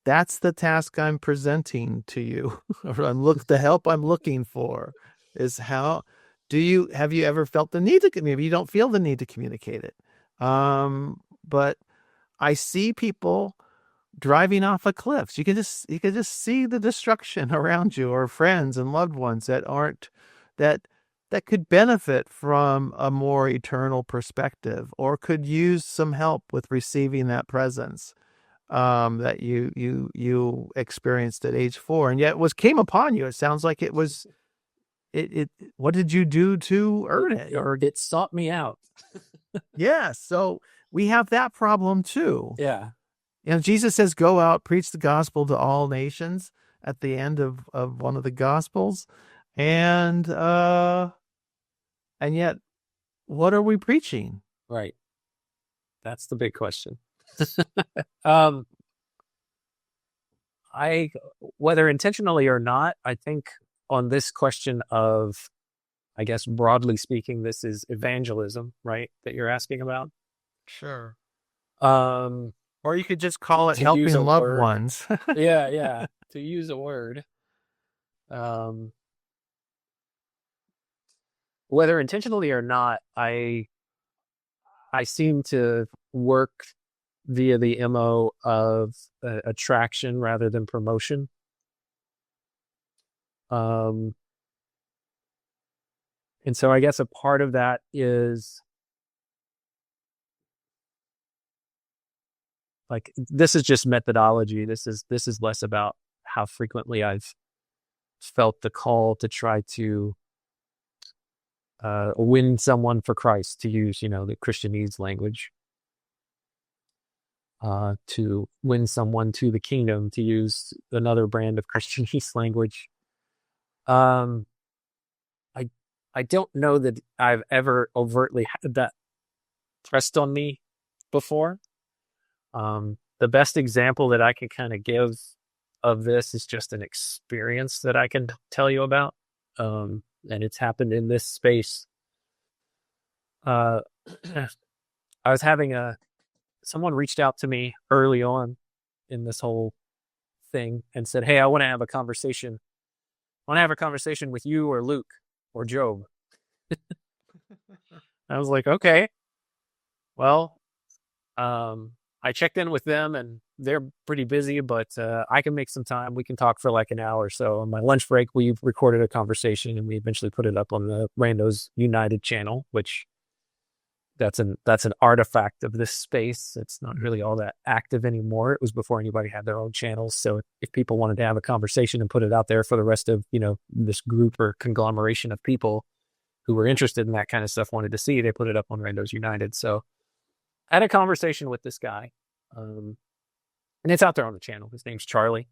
that's the task I'm presenting to you. The help I'm looking for is have you ever felt the need to, maybe you don't feel the need to communicate it. But I see people driving off of cliffs. You can just see the destruction around you, or friends and loved ones that could benefit from a more eternal perspective, or could use some help with receiving that presence that you experienced at age 4, and yet came upon you. It sounds like it was. What did you do to earn it? Or it sought me out. Yeah. So we have that problem too. Yeah. Jesus says, go out, preach the gospel to all nations at the end of one of the gospels. And yet, what are we preaching? Right. That's the big question. whether intentionally or not, I think on this question of, I guess, broadly speaking, this is evangelism, right? That you're asking about. Sure. Um, Or you could just call it to use helping a loved word. ones. Yeah. To use a word. Whether intentionally or not, I seem to work via the MO of attraction rather than promotion. And so I guess a part of that is like, this is just methodology. This is less about how frequently I've felt the call to try to win someone for Christ, to use, the Christianese language, to win someone to the kingdom, to use another brand of Christianese language. I don't know that I've ever overtly had that pressed on me before. The best example that I can kind of give of this is just an experience that I can tell you about. And it's happened in this space. I was having someone reached out to me early on in this whole thing and said, "Hey, I want to have a conversation. I want to have a conversation with you or Luke or Job." I was like, okay, well, I checked in with them and they're pretty busy, but I can make some time. We can talk for like an hour or so. On my lunch break, we recorded a conversation and we eventually put it up on the Randos United channel, which that's an artifact of this space. It's not really all that active anymore. It was before anybody had their own channels. So if people wanted to have a conversation and put it out there for the rest of, this group or conglomeration of people who were interested in that kind of stuff, wanted to see, they put it up on Randos United. So I had a conversation with this guy, and it's out there on the channel. His name's Charlie.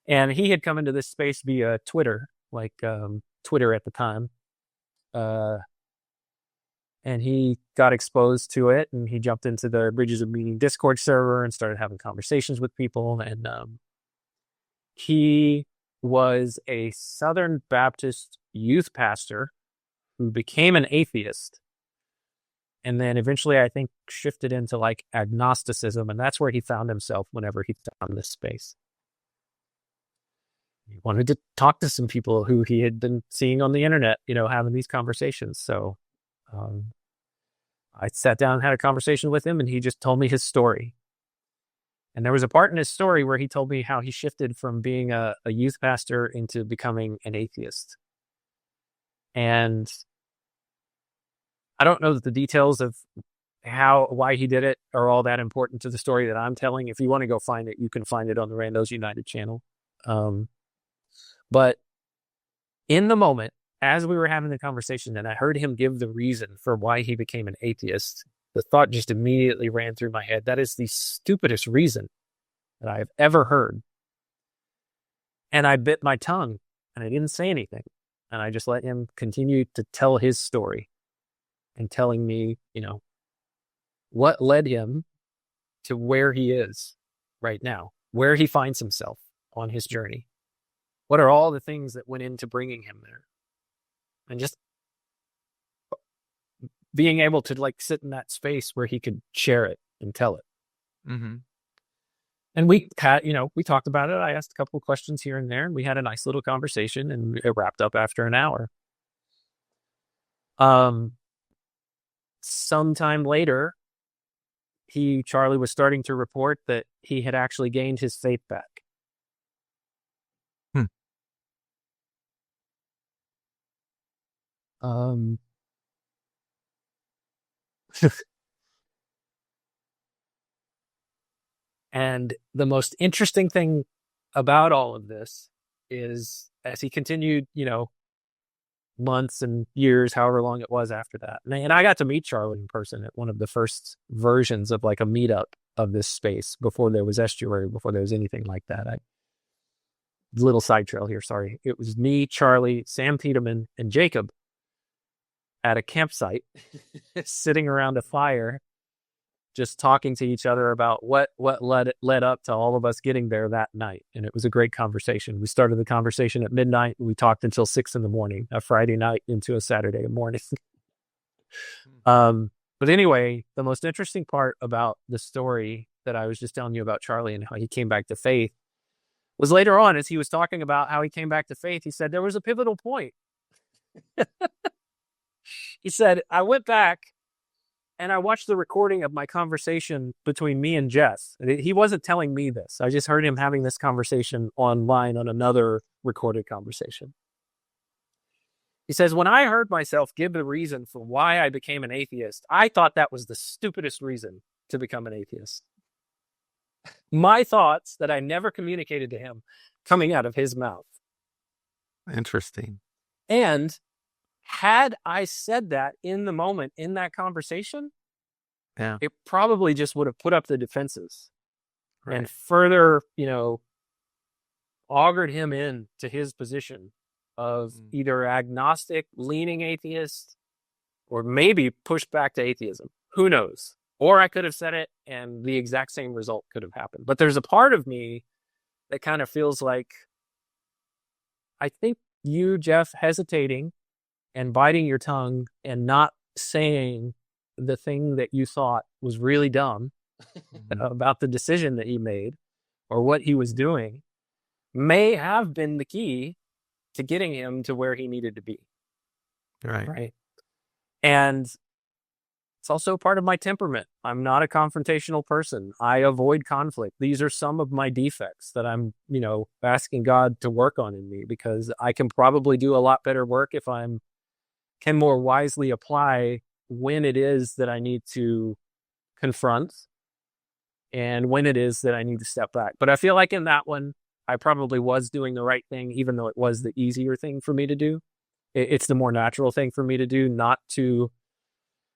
And he had come into this space via Twitter, like Twitter at the time. And he got exposed to it, and he jumped into the Bridges of Meaning Discord server and started having conversations with people. And he was a Southern Baptist youth pastor who became an atheist. And then eventually, I think, shifted into like agnosticism. And that's where he found himself whenever he found this space. He wanted to talk to some people who he had been seeing on the internet, having these conversations. So I sat down and had a conversation with him, and he just told me his story. And there was a part in his story where he told me how he shifted from being a youth pastor into becoming an atheist. And I don't know that the details of why he did it are all that important to the story that I'm telling. If you want to go find it, you can find it on the Randos United channel. But in the moment, as we were having the conversation, and I heard him give the reason for why he became an atheist, the thought just immediately ran through my head. That is the stupidest reason that I have ever heard. And I bit my tongue and I didn't say anything. And I just let him continue to tell his story and telling me, what led him to where he is right now, where he finds himself on his journey. What are all the things that went into bringing him there? And just being able to like sit in that space where he could share it and tell it. Mm-hmm. And we had, we talked about it. I asked a couple of questions here and there, and we had a nice little conversation, and it wrapped up after an hour. Sometime later, Charlie was starting to report that he had actually gained his faith back. And the most interesting thing about all of this is, as he continued, months and years, however long it was after that. And I got to meet Charlie in person at one of the first versions of like a meetup of this space before there was Estuary, before there was anything like that. Little side trail here, sorry. It was me, Charlie, Sam Tiedemann, and Jacob at a campsite sitting around a fire just talking to each other about what led up to all of us getting there that night. And it was a great conversation. We started the conversation at midnight. We talked until 6 a.m, a Friday night into a Saturday morning. But anyway, the most interesting part about the story that I was just telling you about Charlie and how he came back to faith was later on, as he was talking about how he came back to faith, he said there was a pivotal point. He said, I went back and I watched the recording of my conversation between me and Jess. He wasn't telling me this. I just heard him having this conversation online on another recorded conversation. He says, when I heard myself give the reason for why I became an atheist, I thought that was the stupidest reason to become an atheist. My thoughts that I never communicated to him coming out of his mouth. Interesting. And had I said that in the moment, in that conversation, it probably just would have put up the defenses and further, augured him in to his position of either agnostic, leaning atheist, or maybe pushed back to atheism. Who knows? Or I could have said it and the exact same result could have happened. But there's a part of me that kind of feels like, I think you, Jeff, hesitating and biting your tongue and not saying the thing that you thought was really dumb about the decision that he made or what he was doing may have been the key to getting him to where he needed to be. Right. And it's also part of my temperament. I'm not a confrontational person. I avoid conflict. These are some of my defects that I'm, asking God to work on in me, because I can probably do a lot better work if can more wisely apply when it is that I need to confront and when it is that I need to step back. But I feel like in that one, I probably was doing the right thing, even though it was the easier thing for me to do. It's the more natural thing for me to do, not to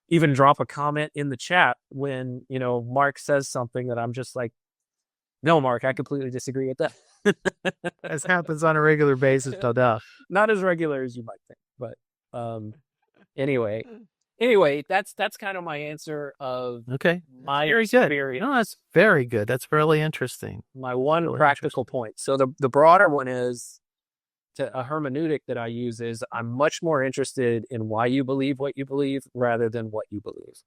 even drop a comment in the chat when, Mark says something that I'm just like, no, Mark, I completely disagree with that. As happens on a regular basis, no doubt. Not as regular as you might think, but anyway, that's kind of my answer of my very experience. Good. No, that's very good. That's really interesting. My one practical point. So the broader one is, a hermeneutic that I use is, I'm much more interested in why you believe what you believe rather than what you believe.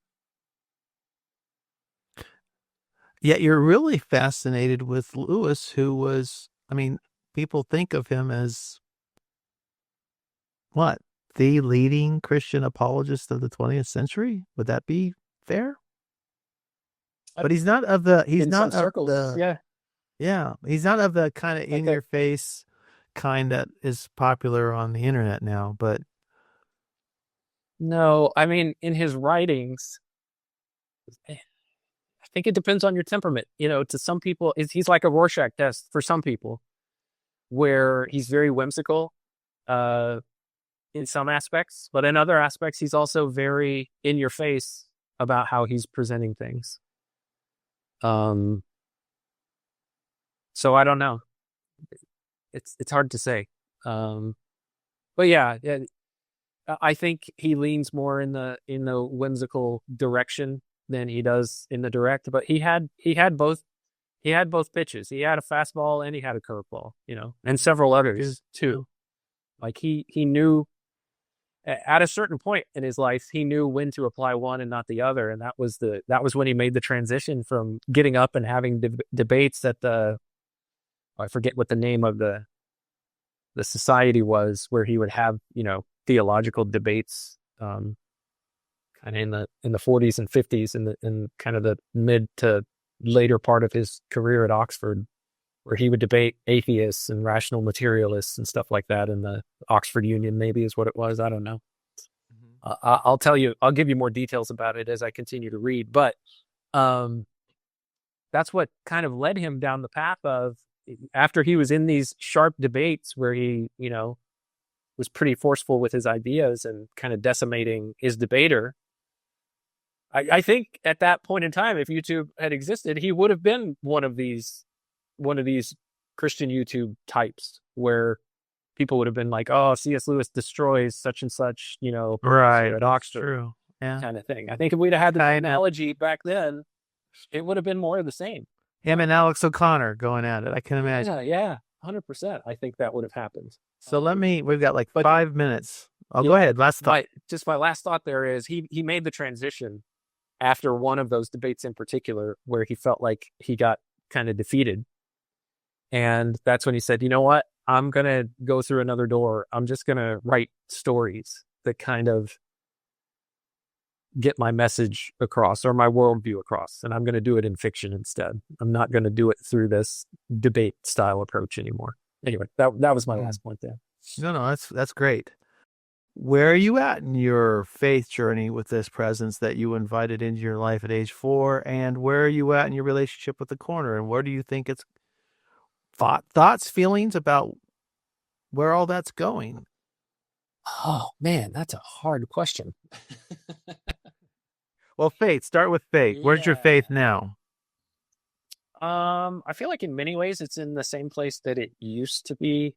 Yet you're really fascinated with Lewis, who was, people think of him as what? The leading Christian apologist of the 20th century? Would that be fair? But he's not of the, he's not of circles, the, he's not of the kind of in your face kind that is popular on the internet now, but. No, in his writings, I think it depends on your temperament. To some people, he's like a Rorschach test for some people, where he's very whimsical, in some aspects, but in other aspects, he's also very in your face about how he's presenting things. So I don't know. It's hard to say. But yeah, I think he leans more in the whimsical direction than he does in the direct, but he had both pitches. He had a fastball and he had a curveball, and several others too. Like he knew at a certain point in his life, he knew when to apply one and not the other. And that was when he made the transition from getting up and having debates at I forget what the name of the society was, where he would have, theological debates, kind of in the 40s and 50s, in kind of the mid to later part of his career at Oxford, where he would debate atheists and rational materialists and stuff like that in the Oxford Union, maybe is what it was. I don't know. I'll tell you, I'll give you more details about it as I continue to read, but that's what kind of led him down the path of, after he was in these sharp debates where he, was pretty forceful with his ideas and kind of decimating his debater. I think at that point in time, if YouTube had existed, he would have been one of these Christian YouTube types where people would have been like, "Oh, C.S. Lewis destroys such and such," right at Oxford, true, kind of thing. I think if we'd have had the analogy back then, it would have been more of the same. Him and Alex O'Connor going at it. I can imagine. Yeah, 100%. I think that would have happened. So we've got like But 5 minutes. Oh, yeah, go ahead. Last thought. my last thought there is he made the transition after one of those debates in particular where he felt like he got kind of defeated. And that's when he said, you know what? I'm going to go through another door. I'm just going to write stories that kind of get my message across or my worldview across. And I'm going to do it in fiction instead. I'm not going to do it through this debate style approach anymore. Anyway, that was my last point there. No, that's great. Where are you at in your faith journey with this presence that you invited into your life at age 4? And where are you at in your relationship with the corner? And where do you think it's thoughts, feelings about where all that's going? Oh man, that's a hard question. Well, faith, start with faith. Where's your faith now? I feel like in many ways it's in the same place that it used to be,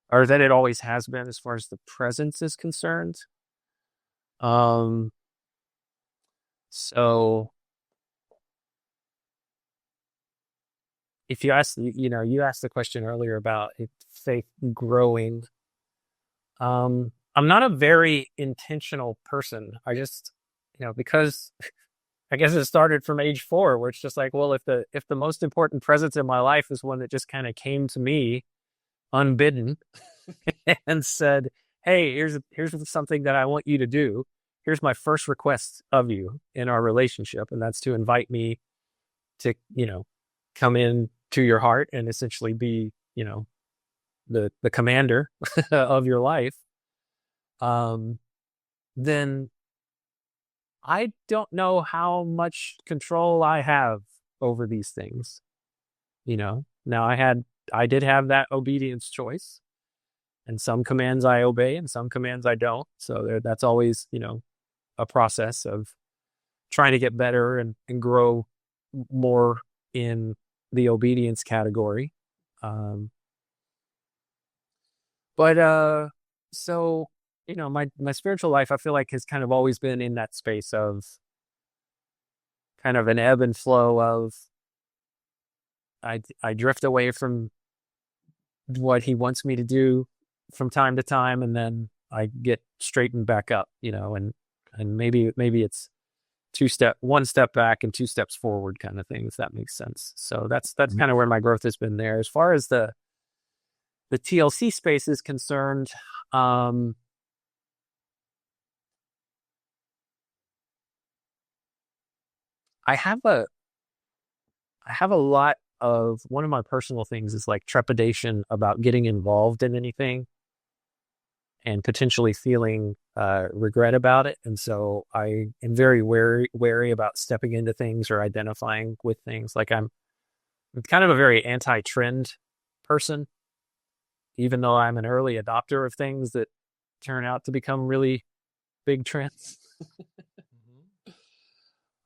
or that it always has been as far as the presence is concerned. So if you ask, you asked the question earlier about faith growing. I'm not a very intentional person. I just, because I guess it started from age 4, where it's just like, well, if the most important presence in my life is one that just kind of came to me unbidden and said, hey, here's something that I want you to do. Here's my first request of you in our relationship. And that's to invite me to, come in to your heart and essentially be, the commander of your life. Then I don't know how much control I have over these things. Now I did have that obedience choice, and some commands I obey and some commands I don't. So that's always, a process of trying to get better and grow more in the obedience category. So, my spiritual life, I feel like, has kind of always been in that space of kind of an ebb and flow of I drift away from what he wants me to do from time to time, and then I get straightened back up, and maybe it's one step back and 2 steps forward kind of thing, if that makes sense. So that's kind of where my growth has been there. As far as the TLC space is concerned, I have a lot of, one of my personal things is like trepidation about getting involved in anything and potentially feeling regret about it. And so I am very wary about stepping into things or identifying with things. Like I'm kind of a very anti-trend person, even though I'm an early adopter of things that turn out to become really big trends.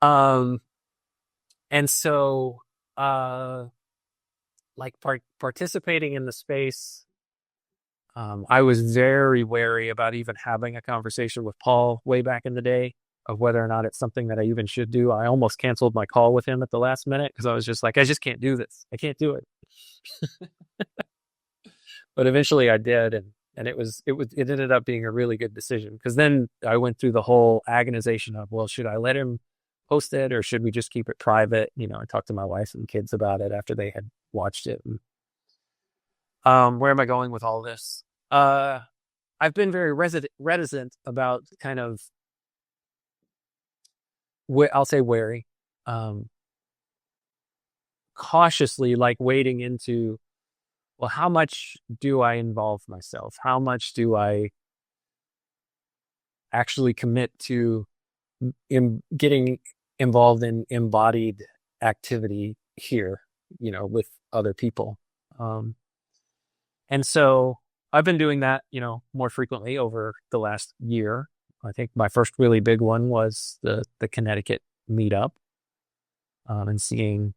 And so, participating in the space, I was very wary about even having a conversation with Paul way back in the day of whether or not it's something that I even should do. I almost canceled my call with him at the last minute because I was just like, I just can't do this. I can't do it. But eventually I did, and it ended up being a really good decision, because then I went through the whole agonization of, well, should I let him post it or should we just keep it private? I talked to my wife and kids about it after they had watched it. And, where am I going with all this? I've been very reticent about kind of, I'll say wary, cautiously, like wading into, well, how much do I involve myself? How much do I actually commit to getting involved in embodied activity here, with other people? And so I've been doing that, more frequently over the last year. I think my first really big one was the Connecticut meetup, and seeing,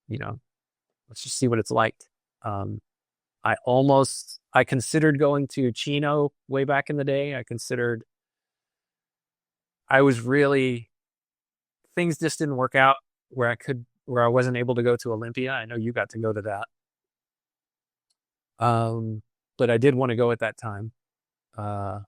let's just see what it's like. I considered going to Chino way back in the day. I was really things just didn't work out where I wasn't able to go to Olympia. I know you got to go to that. But I did want to go at that time. But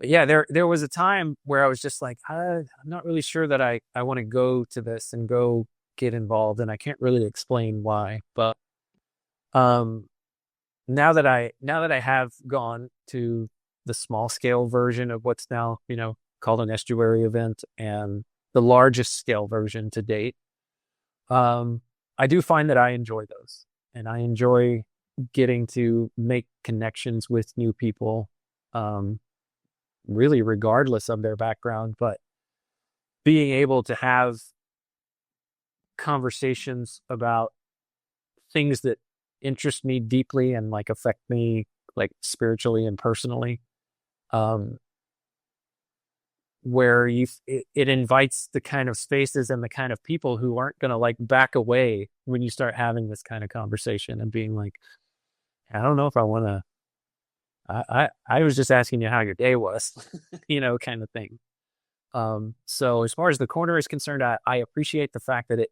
yeah, there was a time where I was just like, I'm not really sure that I want to go to this and go get involved, and I can't really explain why. But now that I have gone to the small scale version of what's now, called an estuary event, and the largest scale version to date, I do find that I enjoy those, and I enjoy getting to make connections with new people, really regardless of their background, but being able to have conversations about things that interest me deeply and like affect me like spiritually and personally, where it invites the kind of spaces and the kind of people who aren't going to like back away when you start having this kind of conversation and being like, I don't know if I want to, I was just asking you how your day was, kind of thing. So as far as the corner is concerned, I appreciate the fact that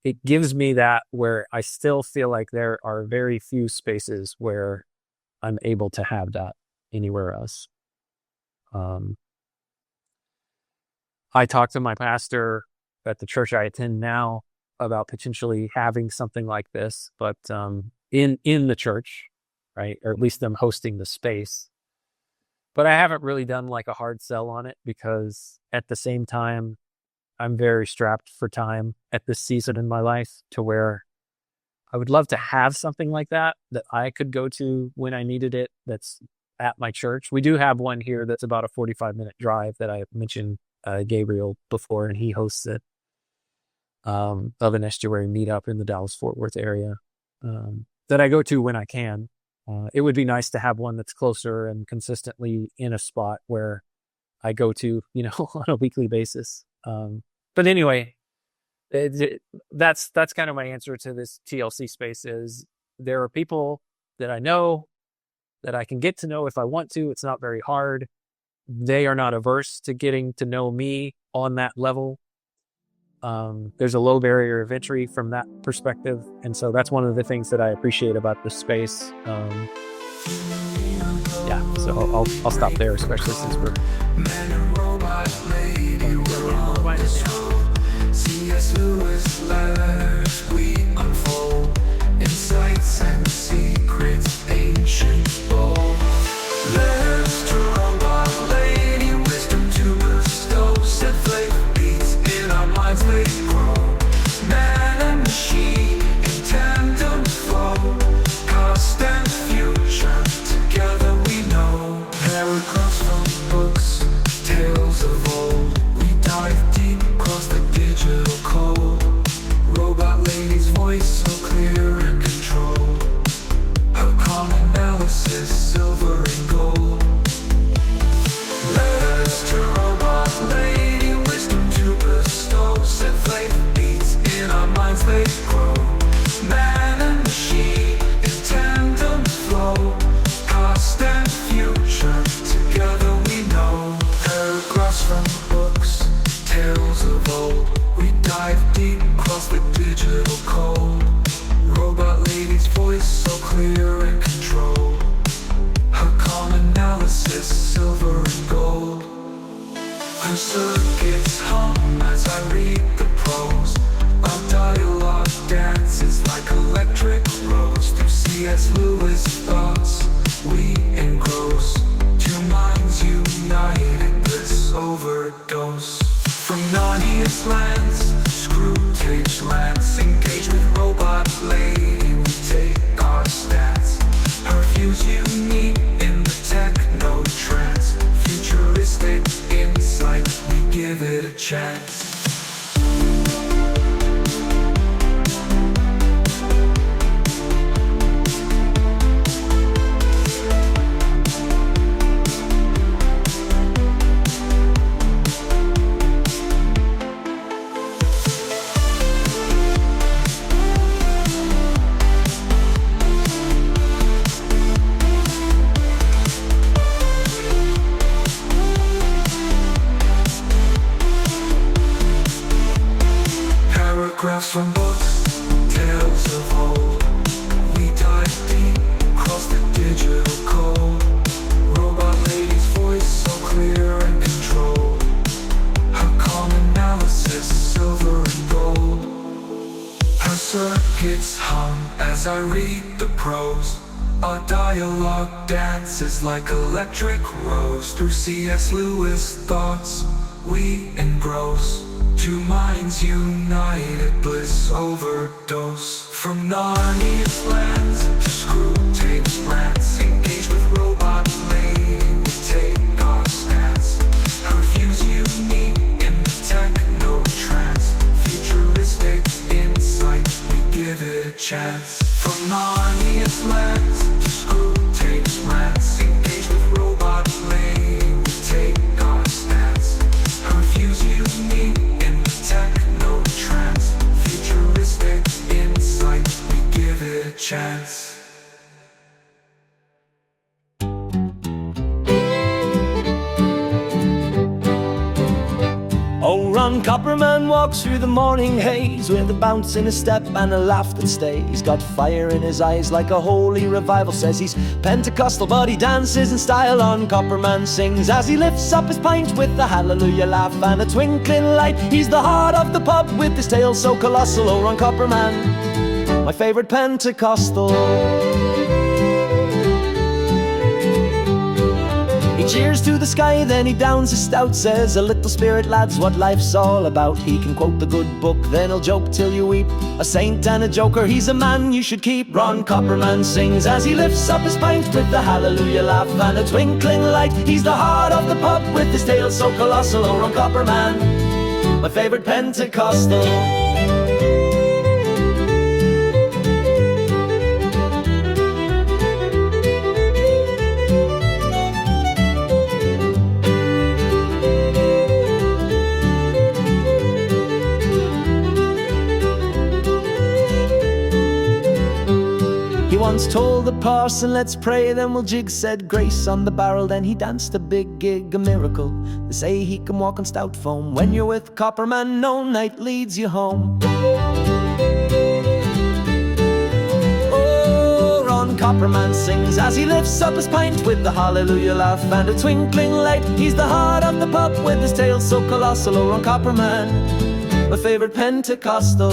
it gives me that, where I still feel like there are very few spaces where I'm able to have that anywhere else. I talked to my pastor at the church I attend now about potentially having something like this, but in the church, right? Or at least them hosting the space. But I haven't really done like a hard sell on it, because at the same time, I'm very strapped for time at this season in my life, to where I would love to have something like that I could go to when I needed it, that's at my church. We do have one here that's about a 45-minute drive that I mentioned Gabriel before, and he hosts it, of an estuary meetup in the Dallas-Fort Worth area, that I go to when I can. It would be nice to have one that's closer and consistently in a spot where I go to, on a weekly basis. But anyway, that's kind of my answer to this TLC space. Is there are people that I know that I can get to know if I want to. It's not very hard. They are not averse to getting to know me on that level. There's a low barrier of entry from that perspective. And so that's one of the things that I appreciate about this space. So I'll stop there, especially since we're C.S. Lewis letters we unfold, insights and secrets ancient bold. Letters to robot lady, wisdom to bestow, set flavor beats in our minds they grow. Man and machine in tandem flow, past and future together we know. Paragraphs from books, tales of old, we dive deep across the digital code. Robot lady's voice so clear and controlled, her calm analysis silver and gold. Letters to robot lady, wisdom to bestow, set flavor beats in our minds they grow. Man and machine in tandem flow, past and future together we know. Paragraphs from books, tales of old, we dive deep across the digital code. Robot lady's voice so clear and controlled, her calm analysis silver and gold. Her circuits hum as I read the prose, our dialogue dances like electric rose. Through C.S. Lewis thoughts we engross, two minds united, bliss overdose. From Narnia's lands, Screwtape lands, engage with robot lady, we take our stance. Her views unique in the techno trance, futuristic insight, we give it a chance. grows. Our dialogue dances like electric rose. Through C.S. Lewis thoughts we engross. Two minds united, bliss overdose. From Narnia's lands to Screwtape's rants, engaged with robot lane, we take our stance. Curfews unique in the techno trance. Futuristic insight, we give it a chance. From Narnia's lands to Screwtape's rants, engaged with robot lane, we take our stance. Curfews unique in the techno trance. Futuristic insight, we give it a chance. Oh, Ron Copperman walks through the morning haze with a bounce in his step and a laugh that stays. Got fire in his eyes like a holy revival. Says he's Pentecostal but he dances in style. Ron Copperman sings as he lifts up his pint with a hallelujah laugh and a twinkling light. He's the heart of the pub with his tale so colossal. Oh, Ron Copperman, my favorite Pentecostal. He cheers to the sky, then he downs his stout. Says, a little spirit, lads, what life's all about. He can quote the good book, then he'll joke till you weep. A saint and a joker, he's a man you should keep. Ron Copperman sings as he lifts up his pint with a hallelujah laugh and a twinkling light. He's the heart of the pub with his tale so colossal. Oh, Ron Copperman, my favorite Pentecostal. He once told the parson, let's pray, then we'll jig. Said grace on the barrel, then he danced a big gig, a miracle. They say he can walk on stout foam. When you're with Copperman, no night leads you home. Oh, Ron Copperman sings as he lifts up his pint with the hallelujah laugh and a twinkling light. He's the heart of the pub with his tale so colossal. Oh, Ron Copperman, my favorite Pentecostal.